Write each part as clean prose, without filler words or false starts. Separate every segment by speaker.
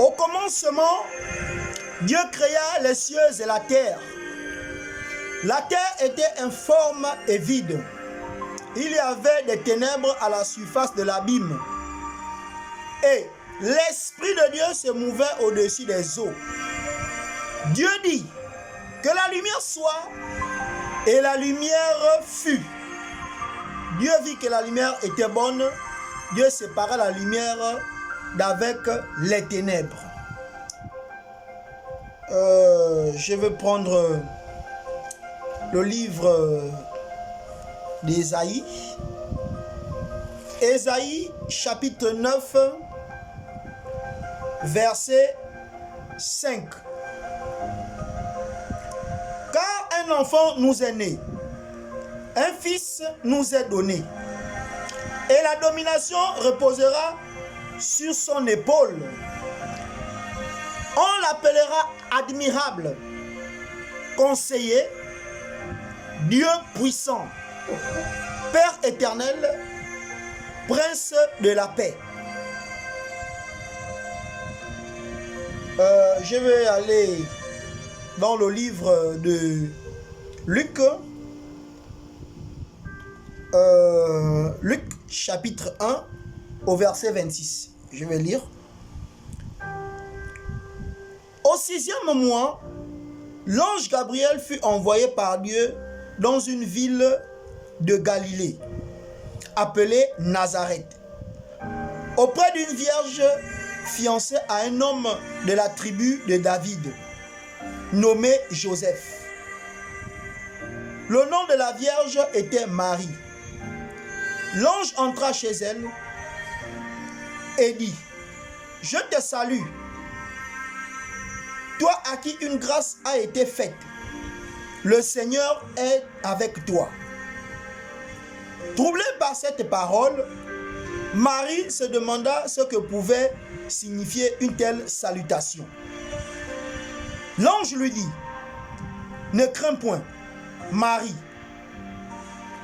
Speaker 1: Au commencement, Dieu créa les cieux et la terre. La terre était informe et vide. Il y avait des ténèbres à la surface de l'abîme. Et l'Esprit de Dieu se mouvait au-dessus des eaux. Dieu dit que la lumière soit, et la lumière fut. Dieu vit que la lumière était bonne. Dieu sépara la lumière d'avec les ténèbres. Je vais prendre le livre d'Ésaïe. Ésaïe chapitre 9, verset 5. Car un enfant nous est né, un fils nous est donné, et la domination reposera sur son épaule. On l'appellera admirable, conseiller, Dieu puissant, Père éternel, Prince de la paix. Je vais aller dans le livre de Luc. Luc chapitre 1 au verset 26. Je vais lire. Au 6e mois, l'ange Gabriel fut envoyé par Dieu dans une ville de Galilée, appelée Nazareth, auprès d'une vierge fiancée à un homme de la tribu de David, nommé Joseph. Le nom de la vierge était Marie. L'ange entra chez elle et dit: Je te salue, toi à qui une grâce a été faite. Le Seigneur est avec toi. Troublée par cette parole, Marie se demanda ce que pouvait signifier une telle salutation. L'ange lui dit: Ne crains point, Marie,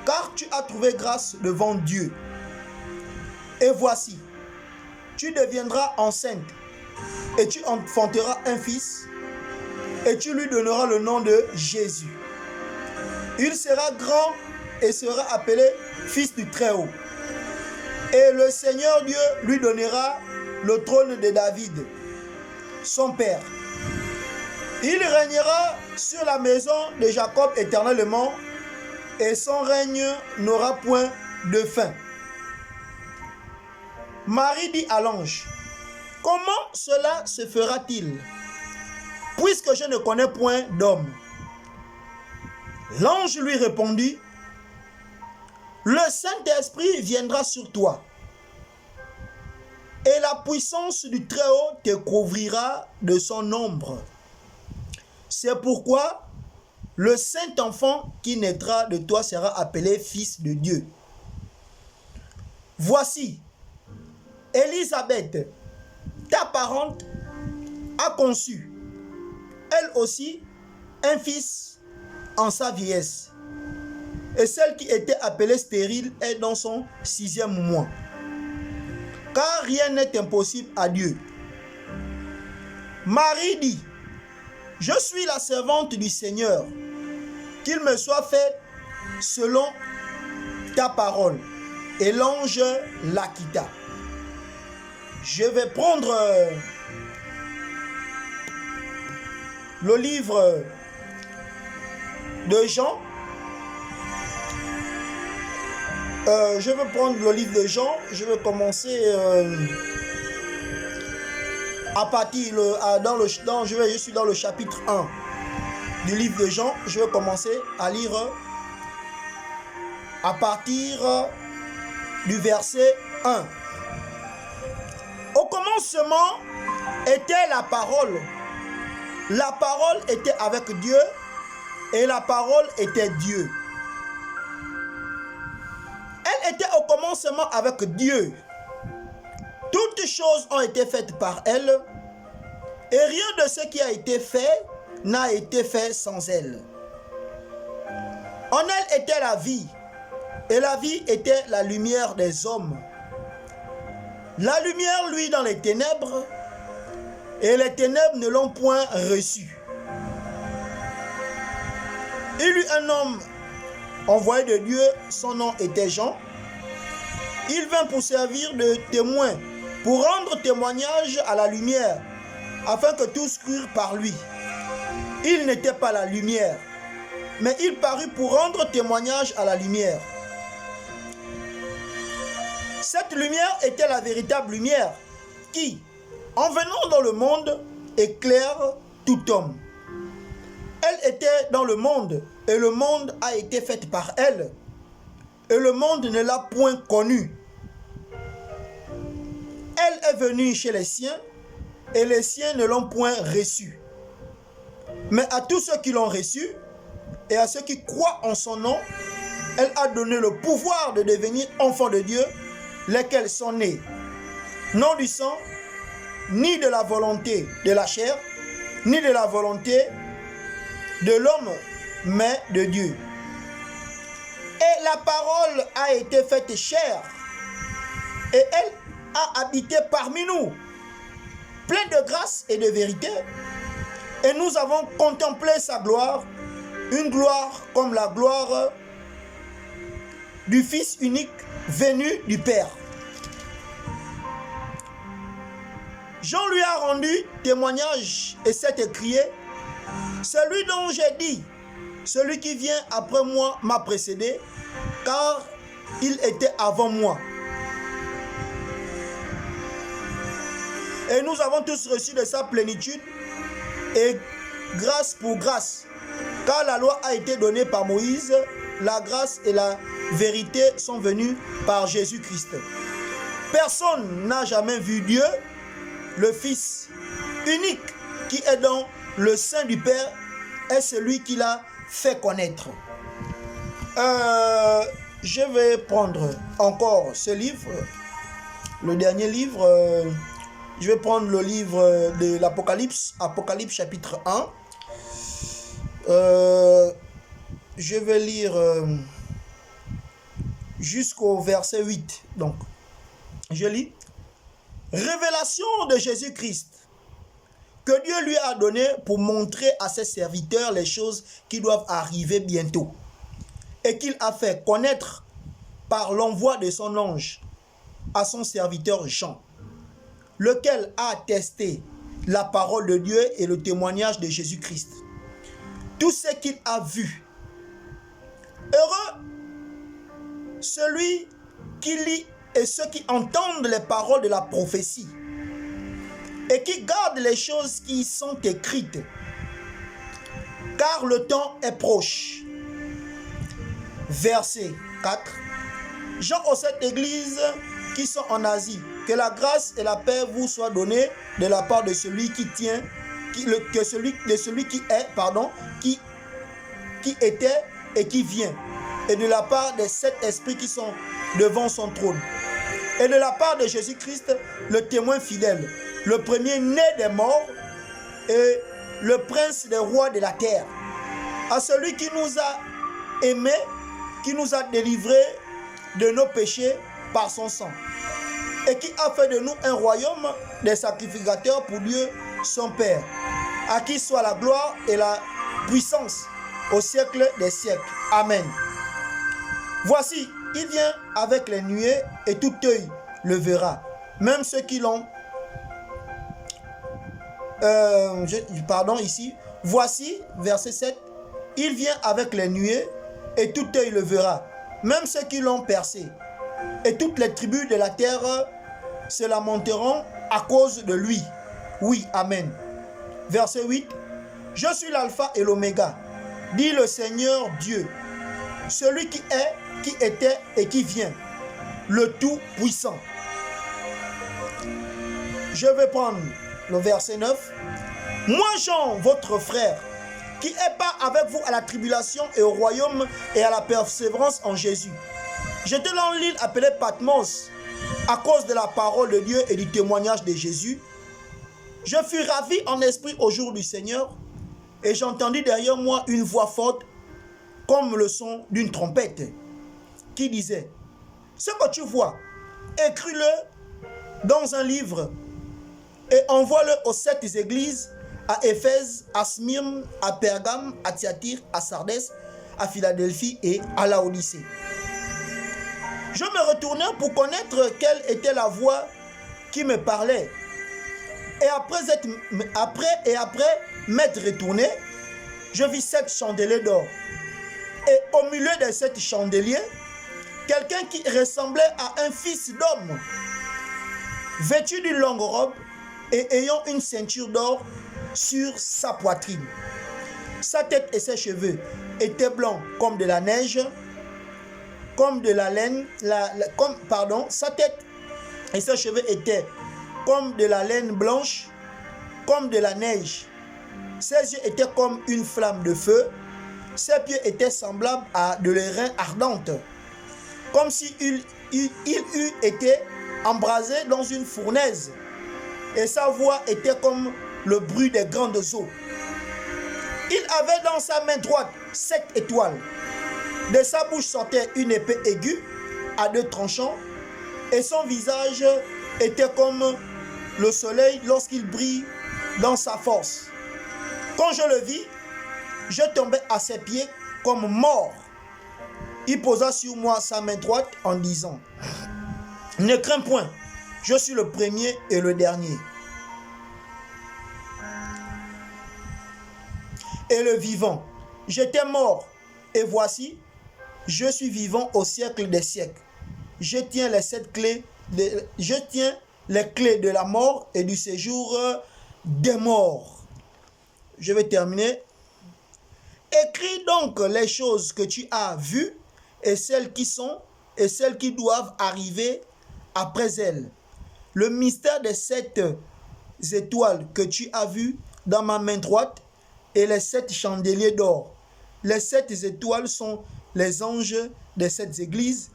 Speaker 1: car tu as trouvé grâce devant Dieu. Et voici, tu deviendras enceinte et tu enfanteras un fils et tu lui donneras le nom de Jésus. Il sera grand et sera appelé Fils du Très-Haut. Et le Seigneur Dieu lui donnera le trône de David, son père. Il régnera sur la maison de Jacob éternellement, et son règne n'aura point de fin. Marie dit à l'ange: Comment cela se fera-t-il, puisque je ne connais point d'homme? L'ange lui répondit: Le Saint-Esprit viendra sur toi, et la puissance du Très-Haut te couvrira de son ombre. C'est pourquoi le Saint-Enfant qui naîtra de toi sera appelé Fils de Dieu. Voici, Élisabeth, ta parente, a conçu, elle aussi, un fils en sa vieillesse. Et celle qui était appelée stérile est dans son 6e mois. Car rien n'est impossible à Dieu. Marie dit: Je suis la servante du Seigneur, qu'il me soit fait selon ta parole. Et l'ange la quitta. Je vais prendre le livre de Jean. Je vais prendre le livre de Jean. Je vais commencer à partir je suis dans le chapitre 1 du livre de Jean. Je vais commencer à lire à partir du verset 1. Au commencement était la parole. La parole était avec Dieu et la parole était Dieu. Elle était au commencement avec Dieu. Toutes choses ont été faites par elle, et rien de ce qui a été fait n'a été fait sans elle. En elle était la vie, et la vie était la lumière des hommes. La lumière luit dans les ténèbres, et les ténèbres ne l'ont point reçu. Il eut un homme envoyé de Dieu, son nom était Jean. Il vint pour servir de témoin, pour rendre témoignage à la lumière, afin que tous crurent par lui. Il n'était pas la lumière, mais il parut pour rendre témoignage à la lumière. Cette lumière était la véritable lumière qui, en venant dans le monde, éclaire tout homme. Elle était dans le monde, et le monde a été fait par elle, et le monde ne l'a point connue. Elle est venue chez les siens, et les siens ne l'ont point reçue. Mais à tous ceux qui l'ont reçue, et à ceux qui croient en son nom, elle a donné le pouvoir de devenir enfants de Dieu, lesquels sont nés, non du sang, ni de la volonté de la chair, ni de la volonté de l'homme, mais de Dieu. Et la parole a été faite chair, et elle a habité parmi nous, pleine de grâce et de vérité, et nous avons contemplé sa gloire, une gloire comme la gloire du Fils unique venu du Père. Jean lui a rendu témoignage et s'est écrié: celui dont j'ai dit, celui qui vient après moi m'a précédé, car il était avant moi. Et nous avons tous reçu de sa plénitude, et grâce pour grâce, car la loi a été donnée par Moïse, la grâce et la vérité sont venues par Jésus-Christ. Personne n'a jamais vu Dieu, le Fils unique qui est dans le sein du Père est celui qui l'a fait connaître. Je vais prendre encore ce livre, le dernier livre. Je vais prendre le livre de l'Apocalypse, Apocalypse chapitre 1. Je vais lire jusqu'au verset 8. Donc, je lis. Révélation de Jésus-Christ, que Dieu lui a donné pour montrer à ses serviteurs les choses qui doivent arriver bientôt, et qu'il a fait connaître par l'envoi de son ange à son serviteur Jean, lequel a attesté la parole de Dieu et le témoignage de Jésus-Christ. Tout ce qu'il a vu. Heureux celui qui lit et ceux qui entendent les paroles de la prophétie et qui gardent les choses qui sont écrites, car le temps est proche. Verset 4. Jean aux 7 églises qui sont en Asie, que la grâce et la paix vous soient données de la part de celui qui tient, celui qui est, qui était et qui vient, et de la part des 7 esprits qui sont devant son trône, et de la part de Jésus-Christ, le témoin fidèle, le premier né des morts et le prince des rois de la terre, à celui qui nous a aimés, qui nous a délivrés de nos péchés par son sang, et qui a fait de nous un royaume des sacrificateurs pour Dieu son Père, à qui soit la gloire et la puissance au siècle des siècles. Amen. Voici, il vient avec les nuées, et tout œil le verra, même ceux qui l'ont. Ici. Voici, verset 7, il vient avec les nuées, et tout œil le verra, même ceux qui l'ont percé. Et toutes les tribus de la terre se lamenteront à cause de lui. Oui, amen. Verset 8, je suis l'alpha et l'oméga, dit le Seigneur Dieu, celui qui est, qui était et qui vient, le Tout-Puissant. Je vais prendre le verset 9. Moi, Jean, votre frère, qui est pas avec vous à la tribulation et au royaume et à la persévérance en Jésus. J'étais dans l'île appelée Patmos à cause de la parole de Dieu et du témoignage de Jésus. Je fus ravi en esprit au jour du Seigneur, et j'entendis derrière moi une voix forte comme le son d'une trompette qui disait: ce que tu vois, écris-le dans un livre et envoie-le aux 7 églises, à Éphèse, à Smyrne, à Pergame, à Thyatire, à Sardès, à Philadelphie et à Laodicée. Je me retournai pour connaître quelle était la voix qui me parlait. Et après m'être retourné, je vis 7 chandeliers d'or. Et au milieu de 7 chandeliers, quelqu'un qui ressemblait à un fils d'homme, vêtu d'une longue robe et ayant une ceinture d'or sur sa poitrine. Sa tête et ses cheveux étaient blancs comme de la neige, comme de la laine, sa tête et ses cheveux étaient comme de la laine blanche, comme de la neige. Ses yeux étaient comme une flamme de feu, ses pieds étaient semblables à de l'airain ardente, comme si il eût été embrasé dans une fournaise, et sa voix était comme le bruit des grandes eaux. Il avait dans sa main droite 7 étoiles. De sa bouche sortait une épée aiguë à 2 tranchants, et son visage était comme le soleil lorsqu'il brille dans sa force. Quand je le vis, je tombai à ses pieds comme mort. Il posa sur moi sa main droite en disant: ne crains point, je suis le premier et le dernier, et le vivant. J'étais mort, et voici, je suis vivant au siècle des siècles. Je tiens les clés de la mort et du séjour des morts. Je vais terminer. Écris donc les choses que tu as vues et celles qui sont et celles qui doivent arriver après elles. Le mystère des 7 étoiles que tu as vues dans ma main droite et les 7 chandeliers d'or. Les 7 étoiles sont les anges des 7 églises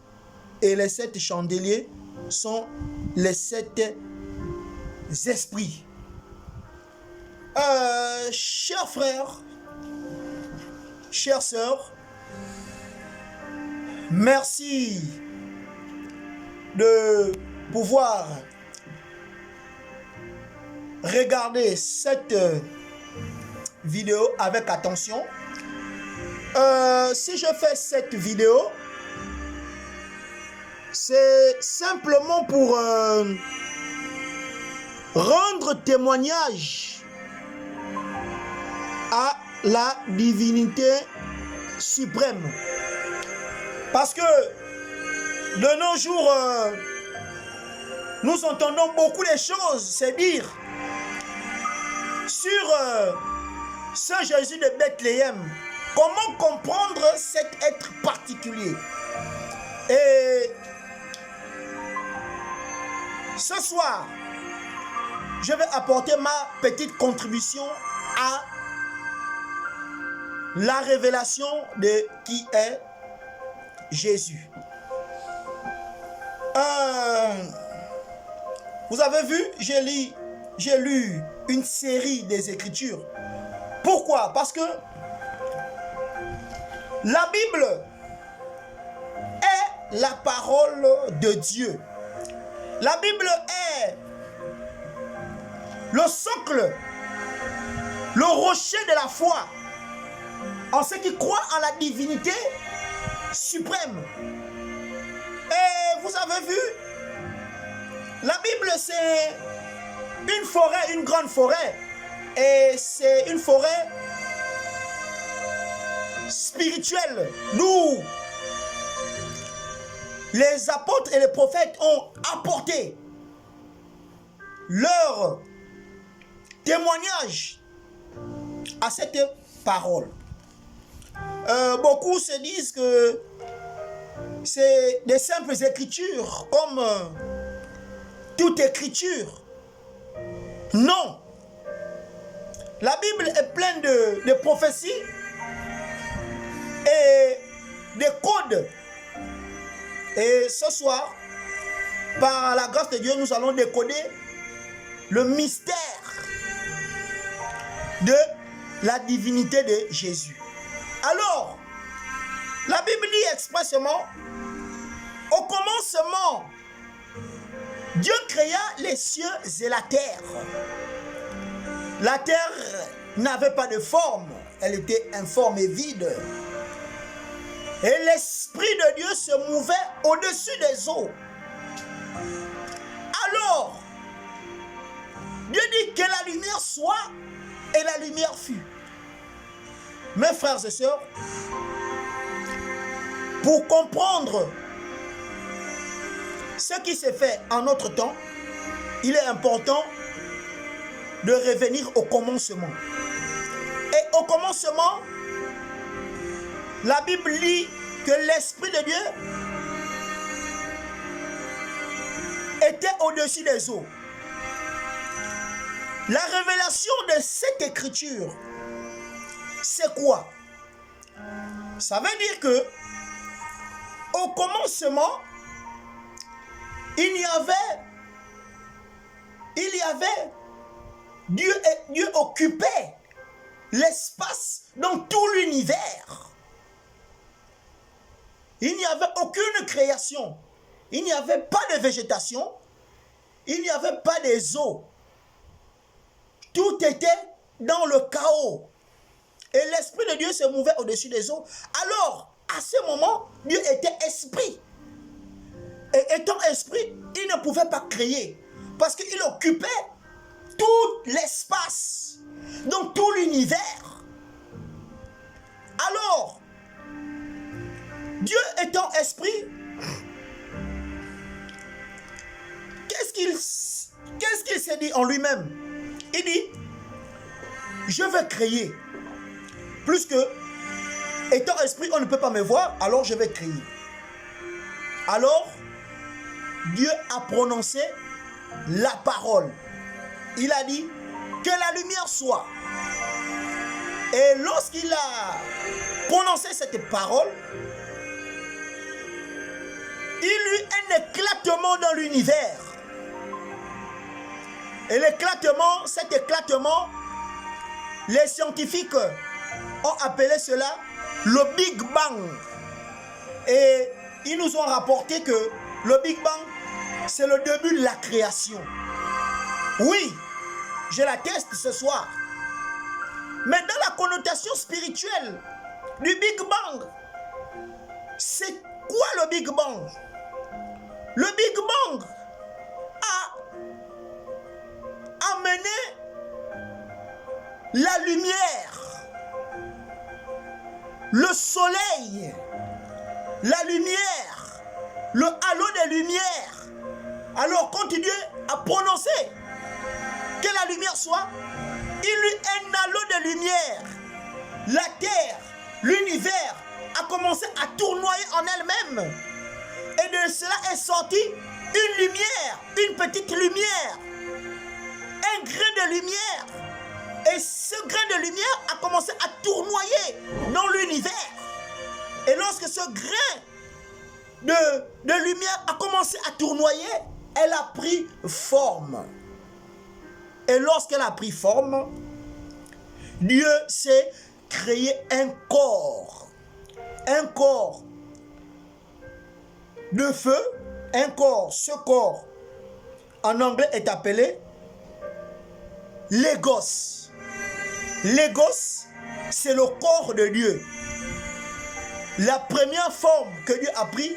Speaker 1: et les 7 chandeliers sont les 7 esprits. Chers frères, chères sœurs, merci de pouvoir regarder cette vidéo avec attention. Si je fais cette vidéo, c'est simplement pour rendre témoignage à la divinité suprême. Parce que de nos jours, nous entendons beaucoup de choses, c'est dire, sur ce Jésus de Bethléem. Comment comprendre cet être particulier? Et ce soir, je vais apporter ma petite contribution à la révélation de qui est Jésus. Vous avez vu, j'ai lu une série des Écritures. Pourquoi? Parce que la Bible est la parole de Dieu. La Bible est le socle, le rocher de la foi en ceux qui croient en la divinité suprême. Et vous avez vu, la Bible c'est une forêt, une grande forêt. Et c'est une forêt spirituelle, d'où les apôtres et les prophètes ont apporté leur témoignage à cette parole. Beaucoup se disent que c'est des simples écritures, comme toute écriture. Non. La Bible est pleine de prophéties et de codes. Et ce soir, par la grâce de Dieu, nous allons décoder le mystère de la divinité de Jésus. Alors, la Bible dit expressément, au commencement Dieu créa les cieux et la terre. La terre n'avait pas de forme, elle était informe et vide. Et l'Esprit de Dieu se mouvait au-dessus des eaux. Alors, Dieu dit que la lumière soit, et la lumière fut. Mes frères et sœurs, pour comprendre ce qui s'est fait en notre temps, il est important de revenir au commencement. Et au commencement, la Bible dit que l'Esprit de Dieu était au-dessus des eaux. La révélation de cette écriture, c'est quoi? Ça veut dire que au commencement, Dieu occupait l'espace dans tout l'univers. Il n'y avait aucune création. Il n'y avait pas de végétation. Il n'y avait pas des eaux. Tout était dans le chaos. Et l'Esprit de Dieu se mouvait au-dessus des eaux. Alors, à ce moment, Dieu était esprit. Et étant esprit, il ne pouvait pas créer. Parce qu'il occupait tout l'espace, dans tout l'univers. Alors, Dieu étant esprit, qu'est-ce qu'il s'est dit en lui-même? Il dit, je vais créer. Plus que, étant esprit, on ne peut pas me voir, alors je vais créer. Alors, Dieu a prononcé la parole. Il a dit que la lumière soit. Et lorsqu'il a prononcé cette parole, il eut un éclatement dans l'univers. Et cet éclatement, les scientifiques ont appelé cela le Big Bang. Et ils nous ont rapporté que le Big Bang, c'est le début de la création. Oui, je l'atteste ce soir. Mais dans la connotation spirituelle du Big Bang, c'est quoi le Big Bang? Le Big Bang a amené la lumière, le soleil, la lumière, le halo des lumières. Alors quand Dieu a prononcé que la lumière soit, il eut un halo de lumière. La terre, l'univers a commencé à tournoyer en elle-même. Et de cela est sorti une lumière, une petite lumière, un grain de lumière. Et ce grain de lumière a commencé à tournoyer dans l'univers. Et lorsque ce grain de lumière a commencé à tournoyer, elle a pris forme. Et lorsqu'elle a pris forme, Dieu s'est créé un corps de feu, un corps. Ce corps, en anglais, est appelé Logos. Logos, c'est le corps de Dieu. La première forme que Dieu a pris,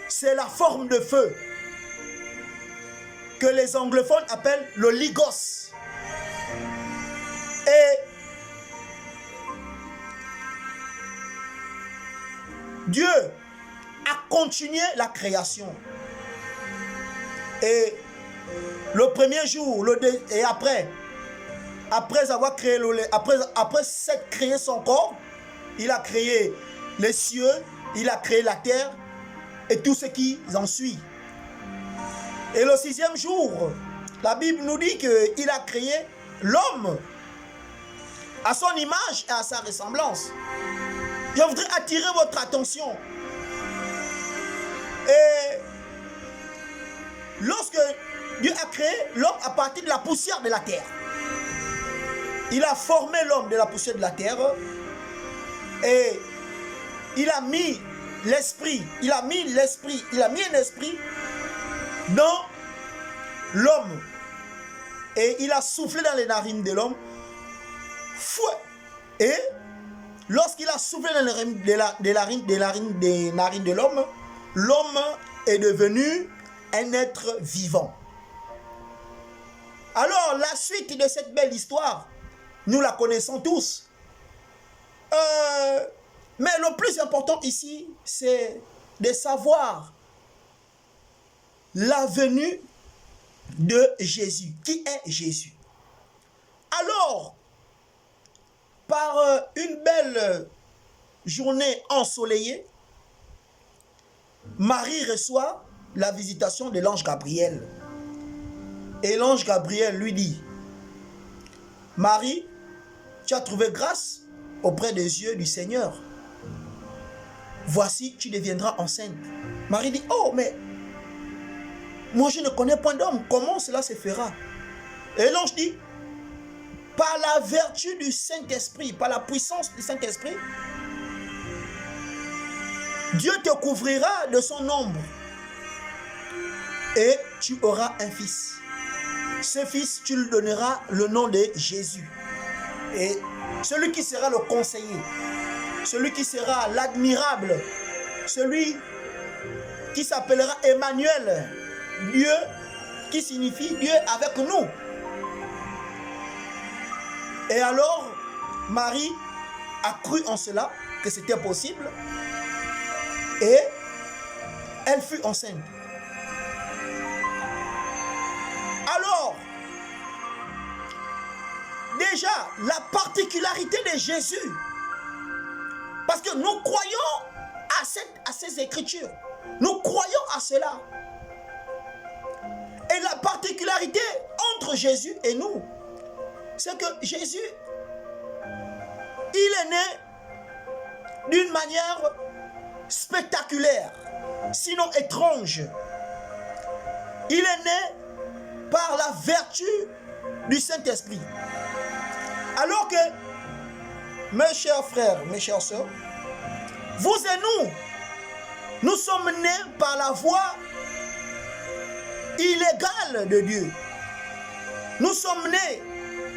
Speaker 1: c'est la forme de feu, que les anglophones appellent le Logos. Et Dieu a continué la création. Et le premier jour, et après avoir créé après s'être créé son corps, il a créé les cieux, il a créé la terre et tout ce qui en suit. Et le sixième jour, la Bible nous dit qu'il a créé l'homme à son image et à sa ressemblance. Je voudrais attirer votre attention. Et lorsque Dieu a créé l'homme à partir de la poussière de la terre, il a formé l'homme de la poussière de la terre et il a mis un esprit dans l'homme et il a soufflé dans les narines de l'homme. Et lorsqu'il a soufflé dans les narines de l'homme, l'homme est devenu un être vivant. Alors, la suite de cette belle histoire, nous la connaissons tous. Mais le plus important ici, c'est de savoir la venue de Jésus. Qui est Jésus? Alors, par une belle journée ensoleillée, Marie reçoit la visitation de l'ange Gabriel. Et l'ange Gabriel lui dit, Marie, tu as trouvé grâce auprès des yeux du Seigneur. Voici, tu deviendras enceinte. Marie dit, oh, mais moi je ne connais point d'homme, comment cela se fera? Et l'ange dit, par la vertu du Saint-Esprit, par la puissance du Saint-Esprit, Dieu te couvrira de son ombre et tu auras un fils. Ce fils, tu lui donneras le nom de Jésus. Et celui qui sera le conseiller, celui qui sera l'admirable, celui qui s'appellera Emmanuel, Dieu qui signifie Dieu avec nous. Et alors, Marie a cru en cela, que c'était possible, et elle fut enceinte. Alors, déjà, la particularité de Jésus, parce que nous croyons à ces écritures, nous croyons à cela. Et la particularité entre Jésus et nous, c'est que Jésus, il est né d'une manière spectaculaire, sinon étrange. Il est né par la vertu du Saint-Esprit. Alors que, mes chers frères, mes chères sœurs, vous et nous sommes nés par la voie illégale de Dieu. Nous sommes nés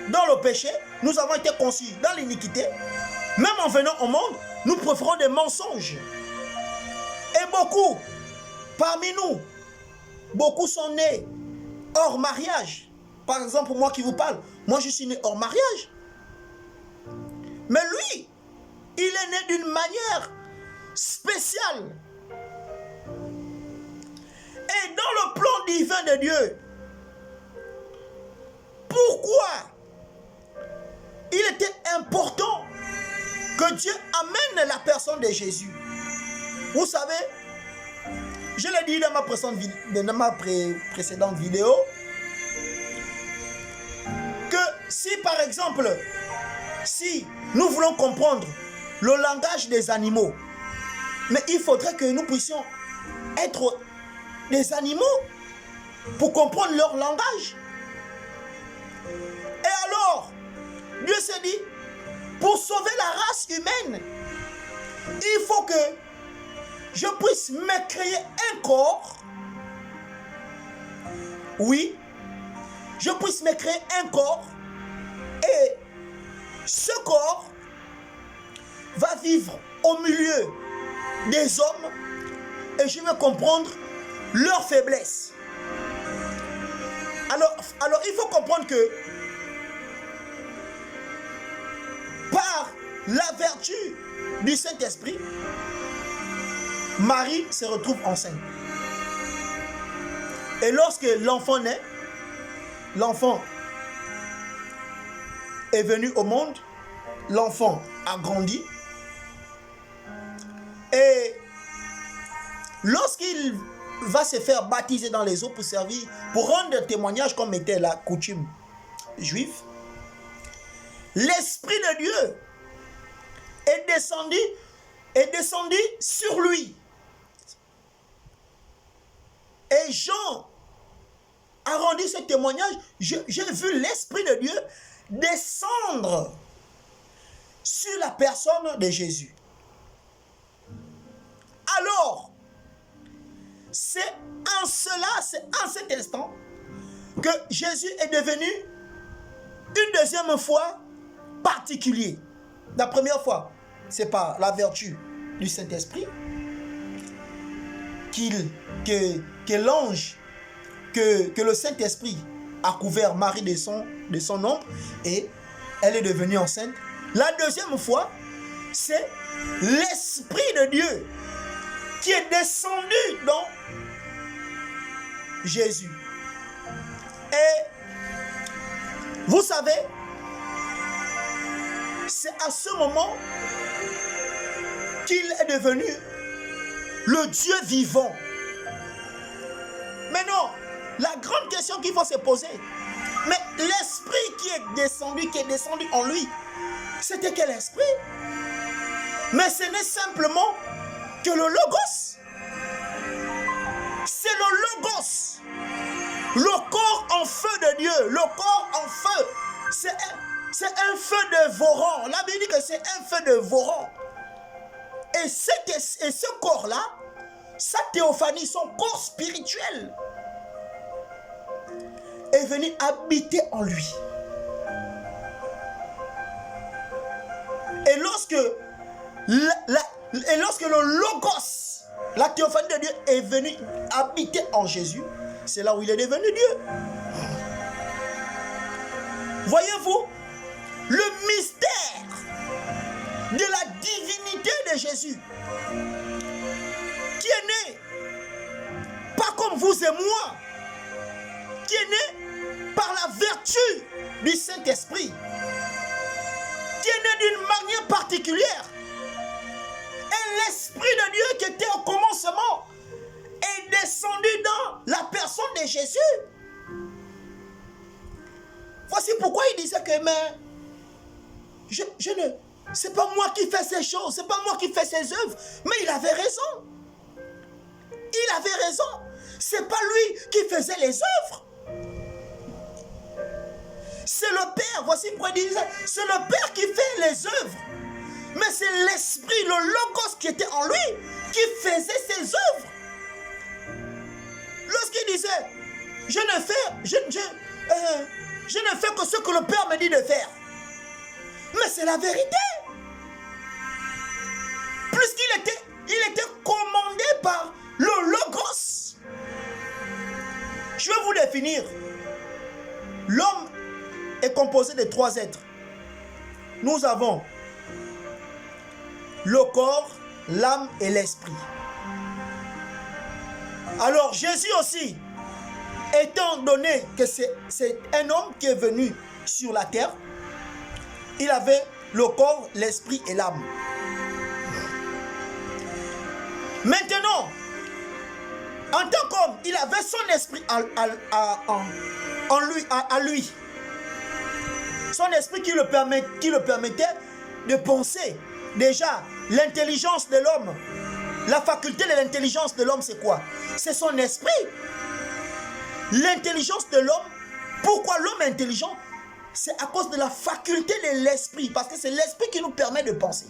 Speaker 1: dans le péché, nous avons été conçus dans l'iniquité. Même en venant au monde, nous préférons des mensonges. Et beaucoup, parmi nous, beaucoup sont nés hors mariage. Par exemple, moi qui vous parle, moi je suis né hors mariage. Mais lui, il est né d'une manière spéciale. Et dans le plan divin de Dieu, pourquoi il était important que Dieu amène la personne de Jésus? Vous savez, je l'ai dit dans ma précédente vidéo, que si par exemple, si nous voulons comprendre le langage des animaux, mais il faudrait que nous puissions être des animaux pour comprendre leur langage. Et alors, Dieu s'est dit, pour sauver la race humaine, il faut que je puisse me créer un corps. Oui, je puisse me créer un corps. Et ce corps va vivre au milieu des hommes et je vais comprendre leurs faiblesses. Alors il faut comprendre que par la vertu du Saint-Esprit, Marie se retrouve enceinte. Et lorsque l'enfant naît, l'enfant est venu au monde, l'enfant a grandi. Et lorsqu'il va se faire baptiser dans les eaux pour servir, pour rendre témoignage comme était la coutume juive, l'Esprit de Dieu est descendu sur lui. Et Jean a rendu ce témoignage. J'ai vu l'Esprit de Dieu descendre sur la personne de Jésus. Alors, c'est en cela, c'est en cet instant que Jésus est devenu une deuxième fois particulier. La première fois, c'est par la vertu du Saint-Esprit que l'ange, que le Saint-Esprit a couvert Marie de son ombre et elle est devenue enceinte. La deuxième fois, c'est l'Esprit de Dieu qui est descendu dans Jésus. Et vous savez, c'est à ce moment qu'il est devenu le Dieu vivant. Maintenant, la grande question qu'il faut se poser, mais l'esprit qui est descendu en lui, c'était quel esprit? Mais ce n'est simplement que le Logos. C'est le Logos. Le corps en feu de Dieu. Le corps en feu. C'est un feu dévorant. La Bible dit que c'est un feu dévorant. Et ce corps-là, sa théophanie, son corps spirituel, est venu habiter en lui. Et lorsque le Logos, la théophanie de Dieu, est venu habiter en Jésus, c'est là où il est devenu Dieu. Voyez-vous, le mystère de la divinité de Jésus, qui est né, pas comme vous et moi, qui est né par la vertu du Saint-Esprit, qui est né d'une manière particulière. Et l'Esprit de Dieu qui était au commencement est descendu dans la personne de Jésus. Voici pourquoi il disait que c'est pas moi qui fais ces choses, c'est pas moi qui fais ces œuvres. Mais il avait raison. Il avait raison. C'est pas lui qui faisait les œuvres. C'est le Père. Voici pourquoi il disait, c'est le Père qui fait les œuvres. Mais c'est l'Esprit, le Logos qui était en lui, qui faisait ses œuvres. Lorsqu'il disait, je ne fais que ce que le Père me dit de faire. Mais c'est la vérité. Puisqu'il était commandé par le Logos. Je vais vous définir. L'homme est composé de 3 êtres. Nous avons le corps, l'âme et l'esprit. Alors Jésus aussi, étant donné que c'est un homme qui est venu sur la terre, il avait le corps, l'esprit et l'âme. Maintenant, en tant qu'homme, il avait son esprit à lui. Son esprit qui le permettait de penser. Déjà, l'intelligence de l'homme, la faculté de l'intelligence de l'homme, c'est quoi? C'est son esprit. L'intelligence de l'homme, pourquoi l'homme est intelligent? C'est à cause de la faculté de l'esprit, parce que c'est l'esprit qui nous permet de penser.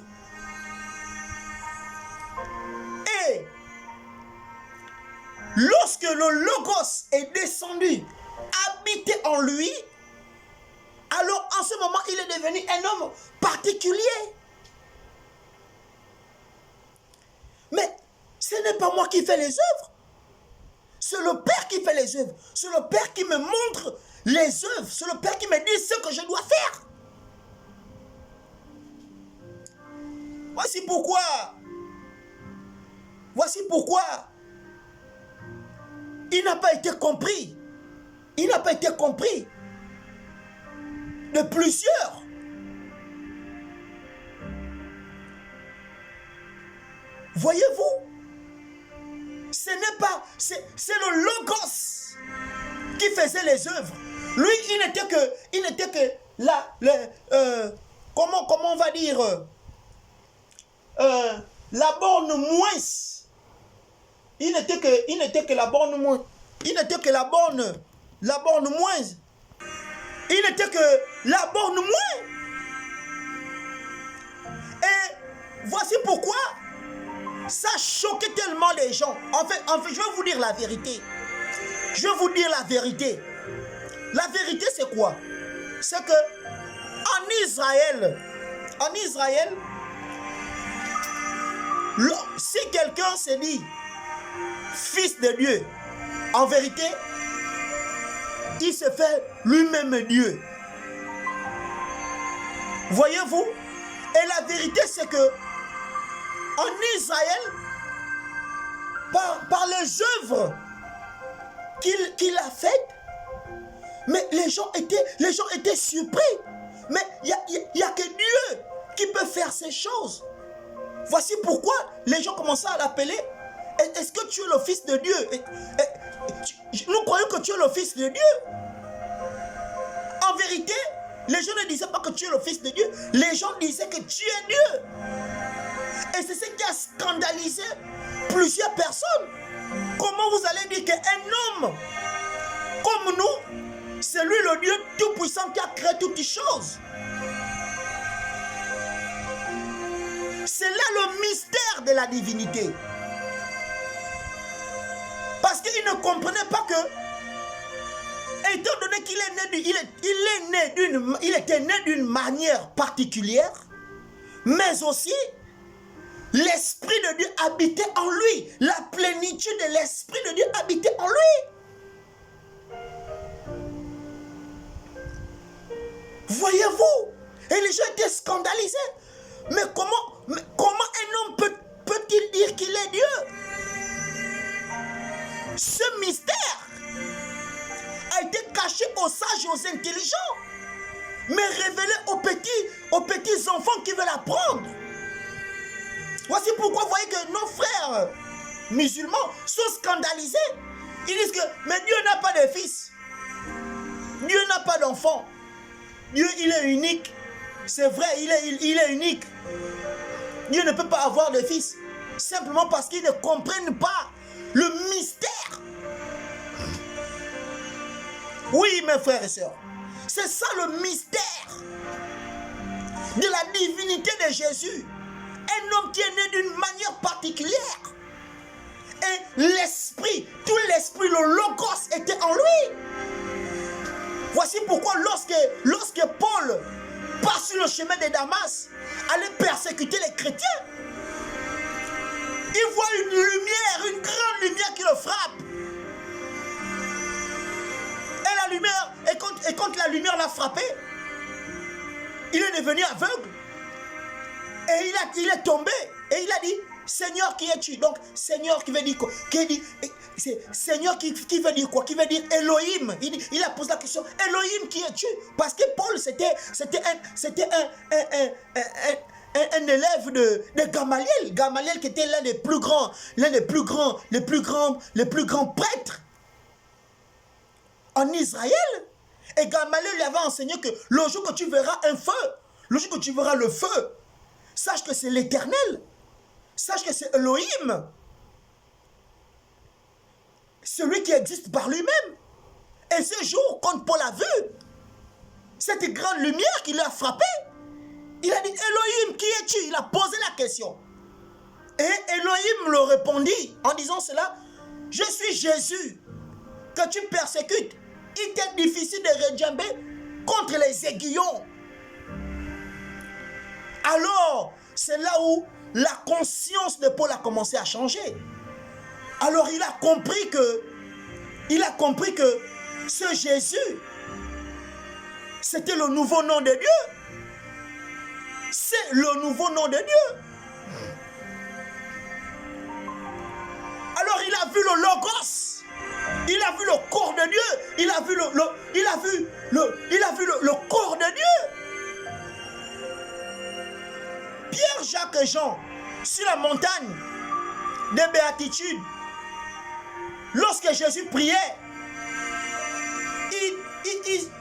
Speaker 1: Et lorsque le Logos est descendu, habité en lui, alors en ce moment, il est devenu un homme particulier. Mais ce n'est pas moi qui fais les œuvres. C'est le Père qui fait les œuvres. C'est le Père qui me montre les œuvres. C'est le Père qui me dit ce que je dois faire. Voici pourquoi il n'a pas été compris. Il n'a pas été compris de plusieurs. Voyez-vous, ce n'est pas, c'est le Logos qui faisait les œuvres. Lui, il n'était que comment on va dire, la borne moins. Il n'était que la borne moins. Il n'était que la borne moins. Il n'était que la borne moins. Et voici pourquoi ça choquait tellement les gens. En fait, je vais vous dire la vérité. Je vais vous dire la vérité. La vérité, c'est quoi? C'est que en Israël, si quelqu'un se dit fils de Dieu, en vérité, il se fait lui-même Dieu. Voyez-vous? Et la vérité, c'est que en Israël, par les œuvres qu'il a faites, mais les gens étaient surpris. Mais il n'y a que Dieu qui peut faire ces choses. Voici pourquoi les gens commençaient à l'appeler. Est-ce que tu es le fils de Dieu? Nous croyons que tu es le fils de Dieu. En vérité, les gens ne disaient pas que tu es le fils de Dieu. Les gens disaient que tu es Dieu. Et c'est ce qui a scandalisé plusieurs personnes. Comment vous allez dire qu'un homme comme nous, c'est lui le Dieu tout-puissant qui a créé toutes les choses? C'est là le mystère de la divinité. Parce qu'il ne comprenait pas que, étant donné qu'il était né d'une manière particulière, mais aussi l'Esprit de Dieu habitait en lui. La plénitude de l'Esprit de Dieu habitait en lui. Voyez-vous? Et les gens étaient scandalisés. Mais comment un homme peut-il dire qu'il est Dieu? Ce mystère a été caché aux sages et aux intelligents, mais révélé aux petits enfants qui veulent apprendre. Voici pourquoi vous voyez que nos frères musulmans sont scandalisés. Ils disent que mais Dieu n'a pas de fils. Dieu n'a pas d'enfant. Dieu, il est unique. C'est vrai, il est unique. Dieu ne peut pas avoir de fils. Simplement parce qu'ils ne comprennent pas le mystère. Oui, mes frères et sœurs. C'est ça le mystère de la divinité de Jésus. Un homme qui est né d'une manière particulière. Et l'esprit, tout l'esprit, le logos était en lui. Voici pourquoi lorsque Paul part sur le chemin de Damas, allait persécuter les chrétiens, il voit une lumière, une grande lumière qui le frappe. Et la lumière, et quand la lumière l'a frappé, il est devenu aveugle. Et il est tombé. Et il a dit, Seigneur, qui es-tu? Donc, Seigneur qui veut dire quoi? Seigneur qui veut dire quoi? Qui veut dire Elohim. Il a posé la question, Elohim, qui es-tu? Parce que Paul, c'était un élève de Gamaliel. Gamaliel qui était l'un des plus grands prêtres en Israël. Et Gamaliel lui avait enseigné que le jour que tu verras un feu, le jour que tu verras le feu, sache que c'est l'Éternel. Sache que c'est Elohim. Celui qui existe par lui-même. Et ce jour, quand Paul a vu cette grande lumière qui l'a frappé, il a dit, Elohim, qui es-tu? Il a posé la question. Et Elohim le répondit en disant cela, je suis Jésus que tu persécutes. Il t'est difficile de redjamber contre les aiguillons. Alors, c'est là où la conscience de Paul a commencé à changer. Alors il a compris que ce Jésus, c'était le nouveau nom de Dieu. C'est le nouveau nom de Dieu. Alors il a vu le Logos. Il a vu le corps de Dieu. Il a vu le corps de Dieu. Pierre, Jacques et Jean, sur la montagne des béatitudes, lorsque Jésus priait,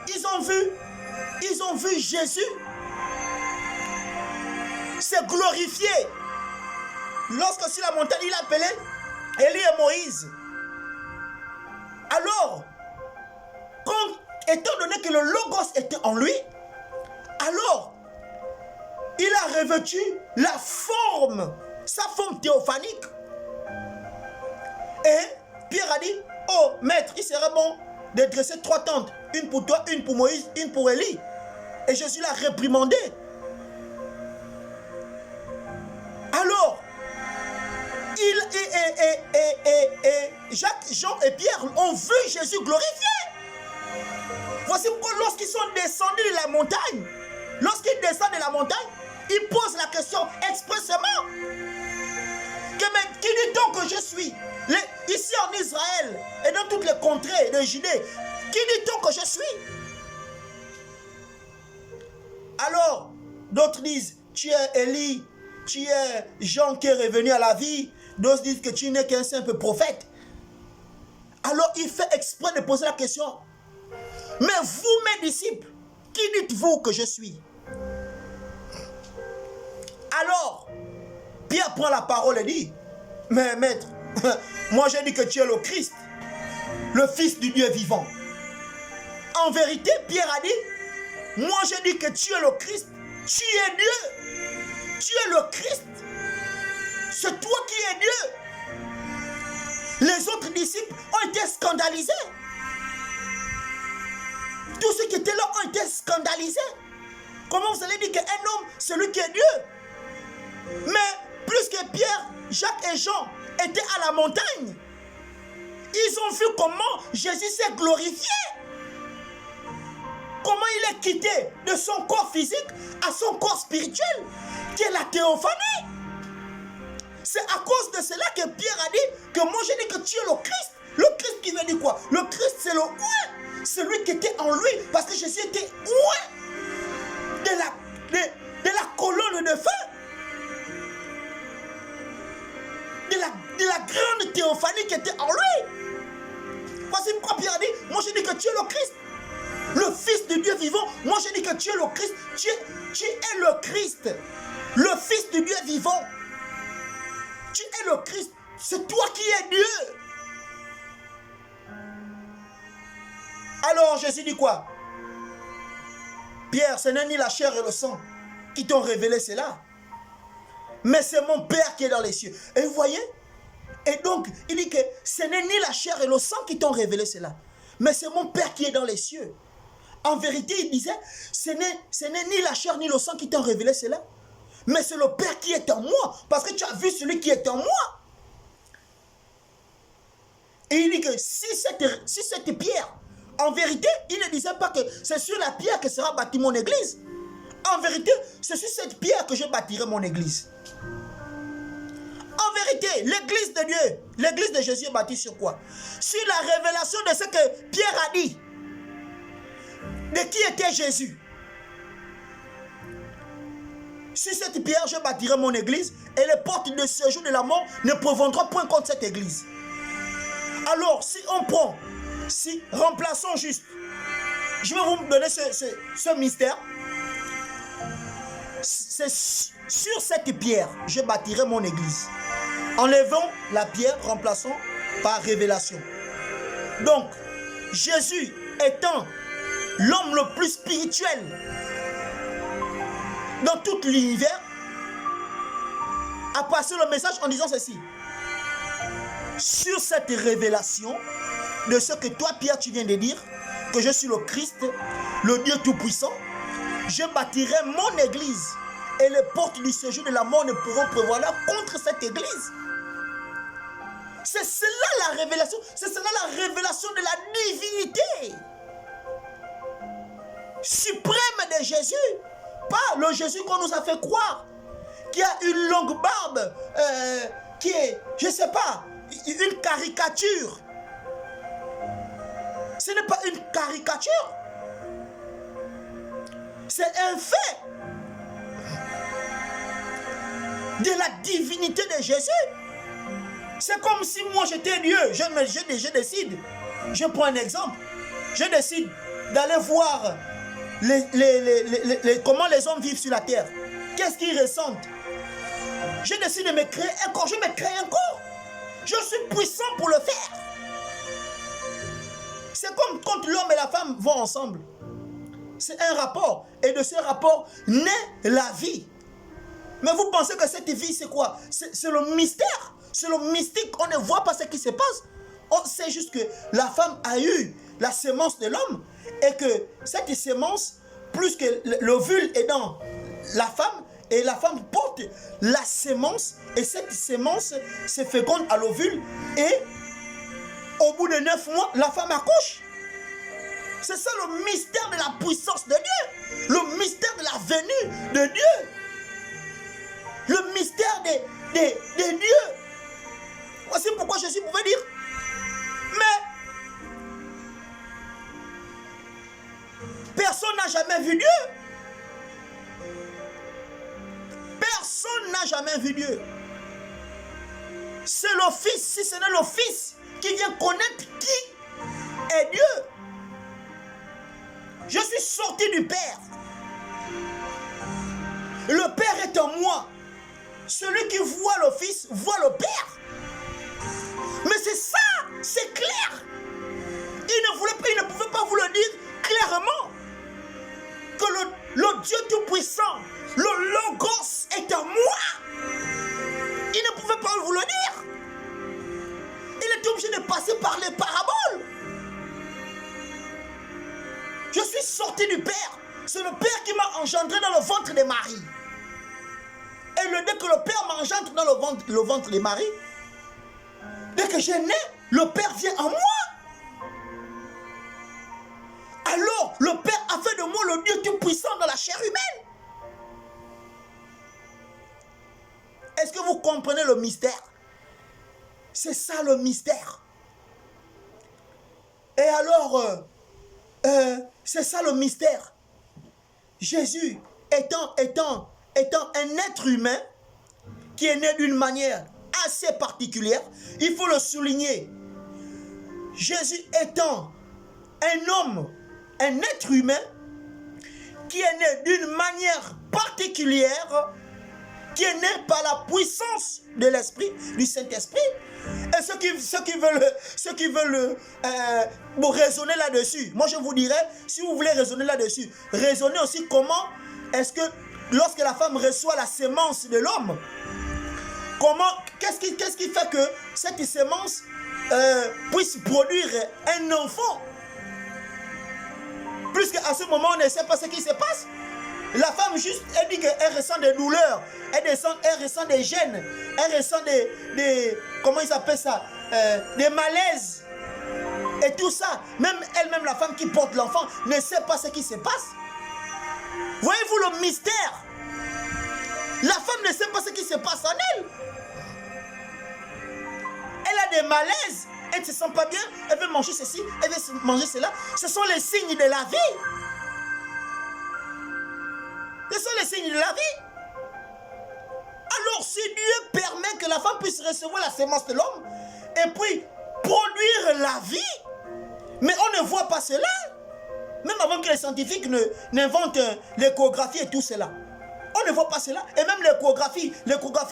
Speaker 1: ils ont vu Jésus se glorifier. Lorsque sur la montagne, il appelait Élie et Moïse. Alors, étant donné que le Logos était en lui, alors, il a revêtu la forme, sa forme théophanique. Et Pierre a dit, oh maître, il serait bon de dresser 3 tentes. Une pour toi, une pour Moïse, une pour Élie. Et Jésus l'a réprimandé. Alors, Jacques, Jean et Pierre ont vu Jésus glorifié. Voici pourquoi lorsqu'ils sont descendus de la montagne, de la montagne, ils posent la question expressément. Qui dit donc que je suis? Ici en Israël et dans toutes les contrées de Judée, qui dit donc que je suis? Alors, d'autres disent, tu es Élie, tu es Jean qui est revenu à la vie. D'autres disent que tu n'es qu'un simple prophète. Alors, il fait exprès de poser la question. Mais vous, mes disciples, qui dites-vous que je suis? Alors, Pierre prend la parole et dit, mais maître, moi j'ai dit que tu es le Christ, le Fils du Dieu vivant. En vérité, Pierre a dit, moi j'ai dit que tu es le Christ, tu es Dieu, tu es le Christ, c'est toi qui es Dieu. Les autres disciples ont été scandalisés. Tous ceux qui étaient là ont été scandalisés. Comment vous allez dire qu'un homme, c'est lui qui est Dieu? Mais plus que Pierre, Jacques et Jean étaient à la montagne, ils ont vu comment Jésus s'est glorifié. Comment il est quitté de son corps physique à son corps spirituel, qui est la théophanie. C'est à cause de cela que Pierre a dit que moi j'ai dit que tu es le Christ. Le Christ qui veut dire quoi? Le Christ c'est le ouin, celui qui était en lui, parce que Jésus était ouin de la colonne de feu, de la grande théophanie qui était en lui. Voici pourquoi Pierre a dit, moi j'ai dit que tu es le Christ, le Fils de Dieu vivant. Moi j'ai dit que tu es le Christ, tu es le Christ, le Fils de Dieu vivant. Tu es le Christ, c'est toi qui es Dieu. Alors Jésus dit quoi? Pierre, ce n'est ni la chair et le sang qui t'ont révélé cela, mais c'est mon Père qui est dans les cieux. Et vous voyez? Et donc, il dit que ce n'est ni la chair et le sang qui t'ont révélé cela, mais c'est mon Père qui est dans les cieux. En vérité, il disait, ce n'est ni la chair ni le sang qui t'ont révélé cela, mais c'est le Père qui est en moi, parce que tu as vu celui qui est en moi. Et il dit que si cette pierre, en vérité, il ne disait pas que c'est sur la pierre que sera bâtie mon église. En vérité, c'est sur cette pierre que je bâtirai mon église. En vérité, l'église de Dieu, l'église de Jésus est bâtie sur quoi? Sur la révélation de ce que Pierre a dit. De qui était Jésus? Sur cette pierre, je bâtirai mon église et les portes de séjour de la mort ne prévaudront point contre cette église. Alors, si on prend, remplaçons juste, je vais vous donner ce mystère. C'est sur cette pierre, je bâtirai mon église. Enlevons la pierre, remplaçons par révélation. Donc, Jésus étant l'homme le plus spirituel dans tout l'univers, a passé le message en disant ceci. Sur cette révélation de ce que toi, Pierre, tu viens de dire, que je suis le Christ, le Dieu Tout-Puissant, je bâtirai mon église et les portes du séjour de la mort ne pourront prévaloir contre cette église. C'est cela la révélation, c'est cela la révélation de la divinité suprême de Jésus. Pas le Jésus qu'on nous a fait croire, qui a une longue barbe, qui est, je ne sais pas, une caricature. Ce n'est pas une caricature. C'est un fait de la divinité de Jésus. C'est comme si moi j'étais Dieu. Je décide, je prends un exemple, je décide d'aller voir comment les hommes vivent sur la terre. Qu'est-ce qu'ils ressentent? Je décide de me créer un corps, je me crée un corps. Je suis puissant pour le faire. C'est comme quand l'homme et la femme vont ensemble. C'est un rapport. Et de ce rapport naît la vie. Mais vous pensez que cette vie, c'est quoi? C'est le mystère. C'est le mystique. On ne voit pas ce qui se passe. On sait juste que la femme a eu la sémence de l'homme, et que cette sémence, plus que l'ovule est dans la femme, et la femme porte la sémence, et cette sémence se féconde à l'ovule, et au bout de 9 mois, la femme accouche. C'est ça le mystère de la puissance de Dieu, le mystère de la venue de Dieu, le mystère de Dieu. Voici pourquoi Jésus pouvait dire, mais personne n'a jamais vu Dieu. Personne n'a jamais vu Dieu. C'est le Fils, si ce n'est le Fils, qui vient connaître qui est Dieu. Je suis sorti du Père. Le Père est en moi. Celui qui voit le Fils voit le Père. Mais c'est ça, c'est clair. Il ne pouvait pas vous le dire clairement. Que le Dieu Tout-Puissant, le Logos est en moi. Il ne pouvait pas vous le dire. Il était obligé de passer par les paraboles. Je suis sorti du Père. C'est le Père qui m'a engendré dans le ventre de Marie. Et dès que le Père m'engendre dans le ventre de Marie, dès que j'ai né, le Père vient en moi. Alors, le Père a fait de moi le Dieu Tout-Puissant dans la chair humaine. Est-ce que vous comprenez le mystère? C'est ça le mystère. Et alors, c'est ça le mystère. Jésus étant un être humain qui est né d'une manière assez particulière, il faut le souligner. Jésus étant un homme, un être humain qui est né d'une manière particulière, qui est né par la puissance de l'Esprit, du Saint-Esprit. Et ceux qui veulent raisonner là-dessus, moi je vous dirais, si vous voulez raisonner là-dessus, raisonnez aussi comment est-ce que lorsque la femme reçoit la sémence de l'homme, qu'est-ce qui fait que cette sémence puisse produire un enfant? Puisqu'à ce moment, on ne sait pas ce qui se passe. La femme juste, elle dit qu'elle ressent des douleurs, elle ressent des gènes, elle ressent des comment ils appellent ça, des malaises. Et tout ça, même elle-même, la femme qui porte l'enfant, ne sait pas ce qui se passe. Voyez-vous le mystère? La femme ne sait pas ce qui se passe en elle. Elle a des malaises, elle ne se sent pas bien, elle veut manger ceci, elle veut manger cela. Ce sont les signes de la vie. Ce sont les signes de la vie. Alors si Dieu permet que la femme puisse recevoir la sémence de l'homme et puis produire la vie, mais on ne voit pas cela, même avant que les scientifiques n'inventent l'échographie et tout cela. On ne voit pas cela. Et même l'échographie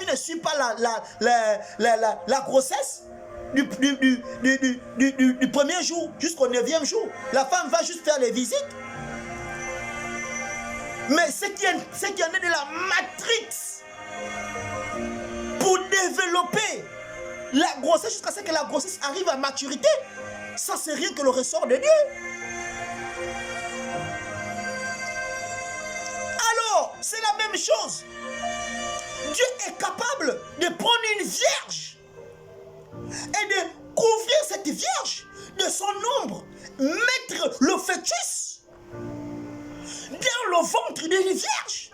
Speaker 1: ne suit pas la grossesse du premier jour jusqu'au 9e jour. La femme va juste faire les visites. Mais ce qui en est de la matrix pour développer la grossesse jusqu'à ce que la grossesse arrive à maturité, ça c'est rien que le ressort de Dieu. Alors, c'est la même chose. Dieu est capable de prendre une vierge et de couvrir cette vierge de son ombre, mettre le fœtus dans le ventre d'une vierge.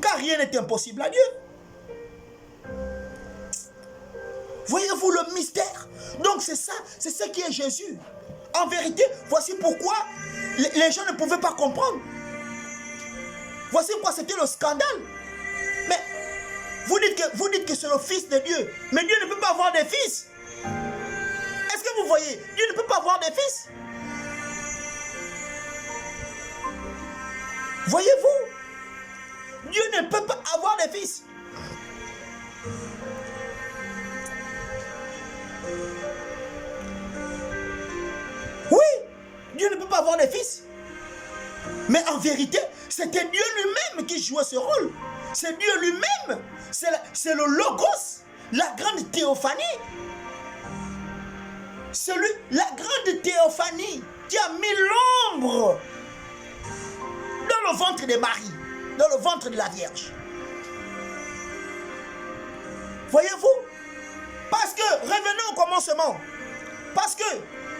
Speaker 1: Car rien n'est impossible à Dieu. Voyez-vous le mystère? Donc c'est ça, c'est ce qui est Jésus. En vérité, voici pourquoi les gens ne pouvaient pas comprendre. Voici pourquoi c'était le scandale. Mais vous dites que c'est le Fils de Dieu. Mais Dieu ne peut pas avoir des fils. Est-ce que vous voyez? Dieu ne peut pas avoir des fils. Voyez-vous? Dieu ne peut pas avoir des fils. Oui, Dieu ne peut pas avoir des fils. Mais en vérité, c'était Dieu lui-même qui jouait ce rôle. C'est Dieu lui-même. C'est le Logos, la grande théophanie. la grande théophanie qui a mis l'ombre dans le ventre de Marie, dans le ventre de la Vierge. Voyez-vous? Parce que, revenons au commencement, parce que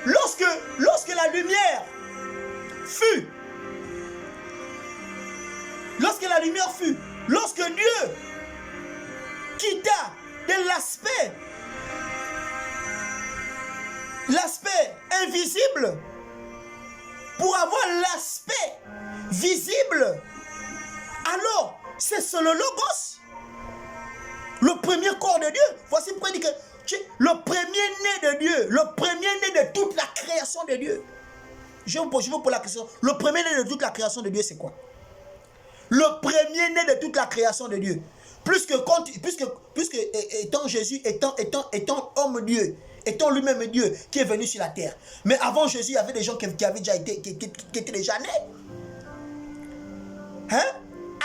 Speaker 1: lorsque la lumière fut, lorsque Dieu quitta de l'aspect invisible pour avoir l'aspect visible, alors c'est le Logos, le premier corps de Dieu. Voici pourquoi il dit que le premier-né de Dieu, le premier-né de toute la création de Dieu. Je vous pose la question, le premier-né de toute la création de Dieu, c'est quoi? Le premier-né de toute la création de Dieu. Puisque étant Jésus, étant homme Dieu, étant lui-même Dieu qui est venu sur la terre. Mais avant Jésus, il y avait des gens qui avaient déjà été, qui étaient déjà nés. Hein?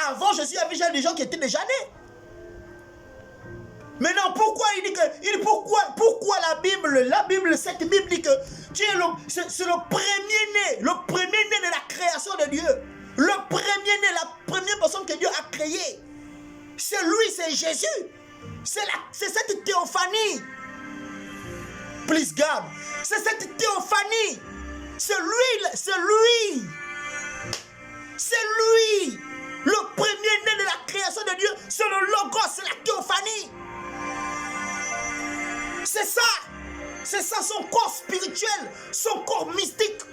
Speaker 1: Avant Jésus, il y avait déjà des gens qui étaient déjà nés. Maintenant, pourquoi il dit que pourquoi la Bible, cette Bible dit que c'est le premier-né de la création de Dieu. Le premier-né, la première personne que Dieu a créée. C'est lui, c'est Jésus. C'est cette théophanie. Please God. C'est cette théophanie. C'est lui. Le premier-né de la création de Dieu. C'est le Logos, c'est la théophanie. C'est ça son corps spirituel, son corps mystique.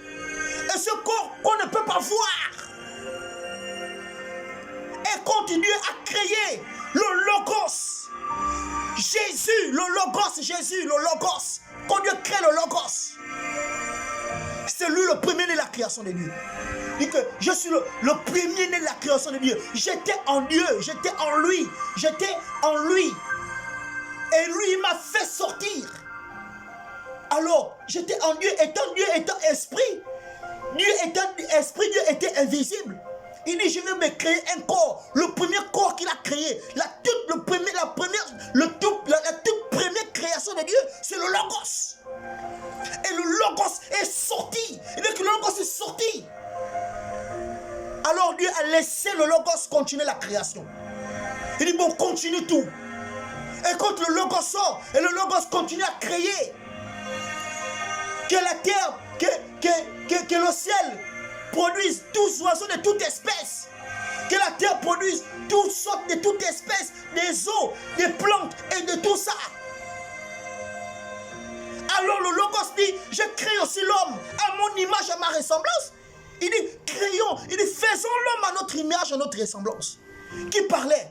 Speaker 1: Et ce corps qu'on ne peut pas voir. Et quand Dieu a créé le Logos, Jésus, le Logos, quand Dieu crée le Logos, c'est lui le premier-né de la création de Dieu. Il dit que je suis le premier-né de la création de Dieu. J'étais en Dieu, j'étais en lui. Et lui, il m'a fait sortir. Alors, j'étais en Dieu, étant esprit. Dieu étant esprit, Dieu était invisible. Il dit, je vais me créer un corps. Le premier corps qu'il a créé, la toute première création de Dieu, c'est le Logos. Et le Logos est sorti. Et dès que le Logos est sorti, alors Dieu a laissé le Logos continuer la création. Il dit, bon, continue tout. Et quand le Logos sort, et le Logos continue à créer, que la terre, que le ciel produise tous oiseaux de toute espèce, que la terre produise toutes sortes de toute espèce, des eaux, des plantes et de tout ça. Alors le Logos dit, je crée aussi l'homme à mon image, à ma ressemblance. Il dit, faisons l'homme à notre image, à notre ressemblance. Qui parlait?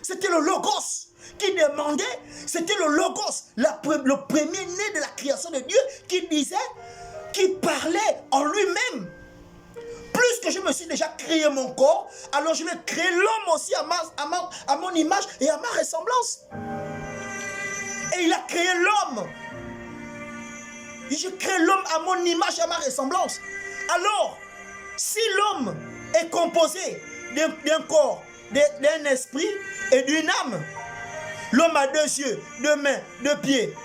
Speaker 1: C'était le Logos qui demandait, c'était le Logos, le premier-né de la création de Dieu, qui parlait en lui-même. Plus que je me suis déjà créé mon corps, alors je vais créer l'homme aussi à mon image et à ma ressemblance. Et il a créé l'homme. Je crée l'homme à mon image et à ma ressemblance. Alors, si l'homme est composé d'un corps, d'un esprit et d'une âme, l'homme a 2 yeux, 2 mains, 2 pieds,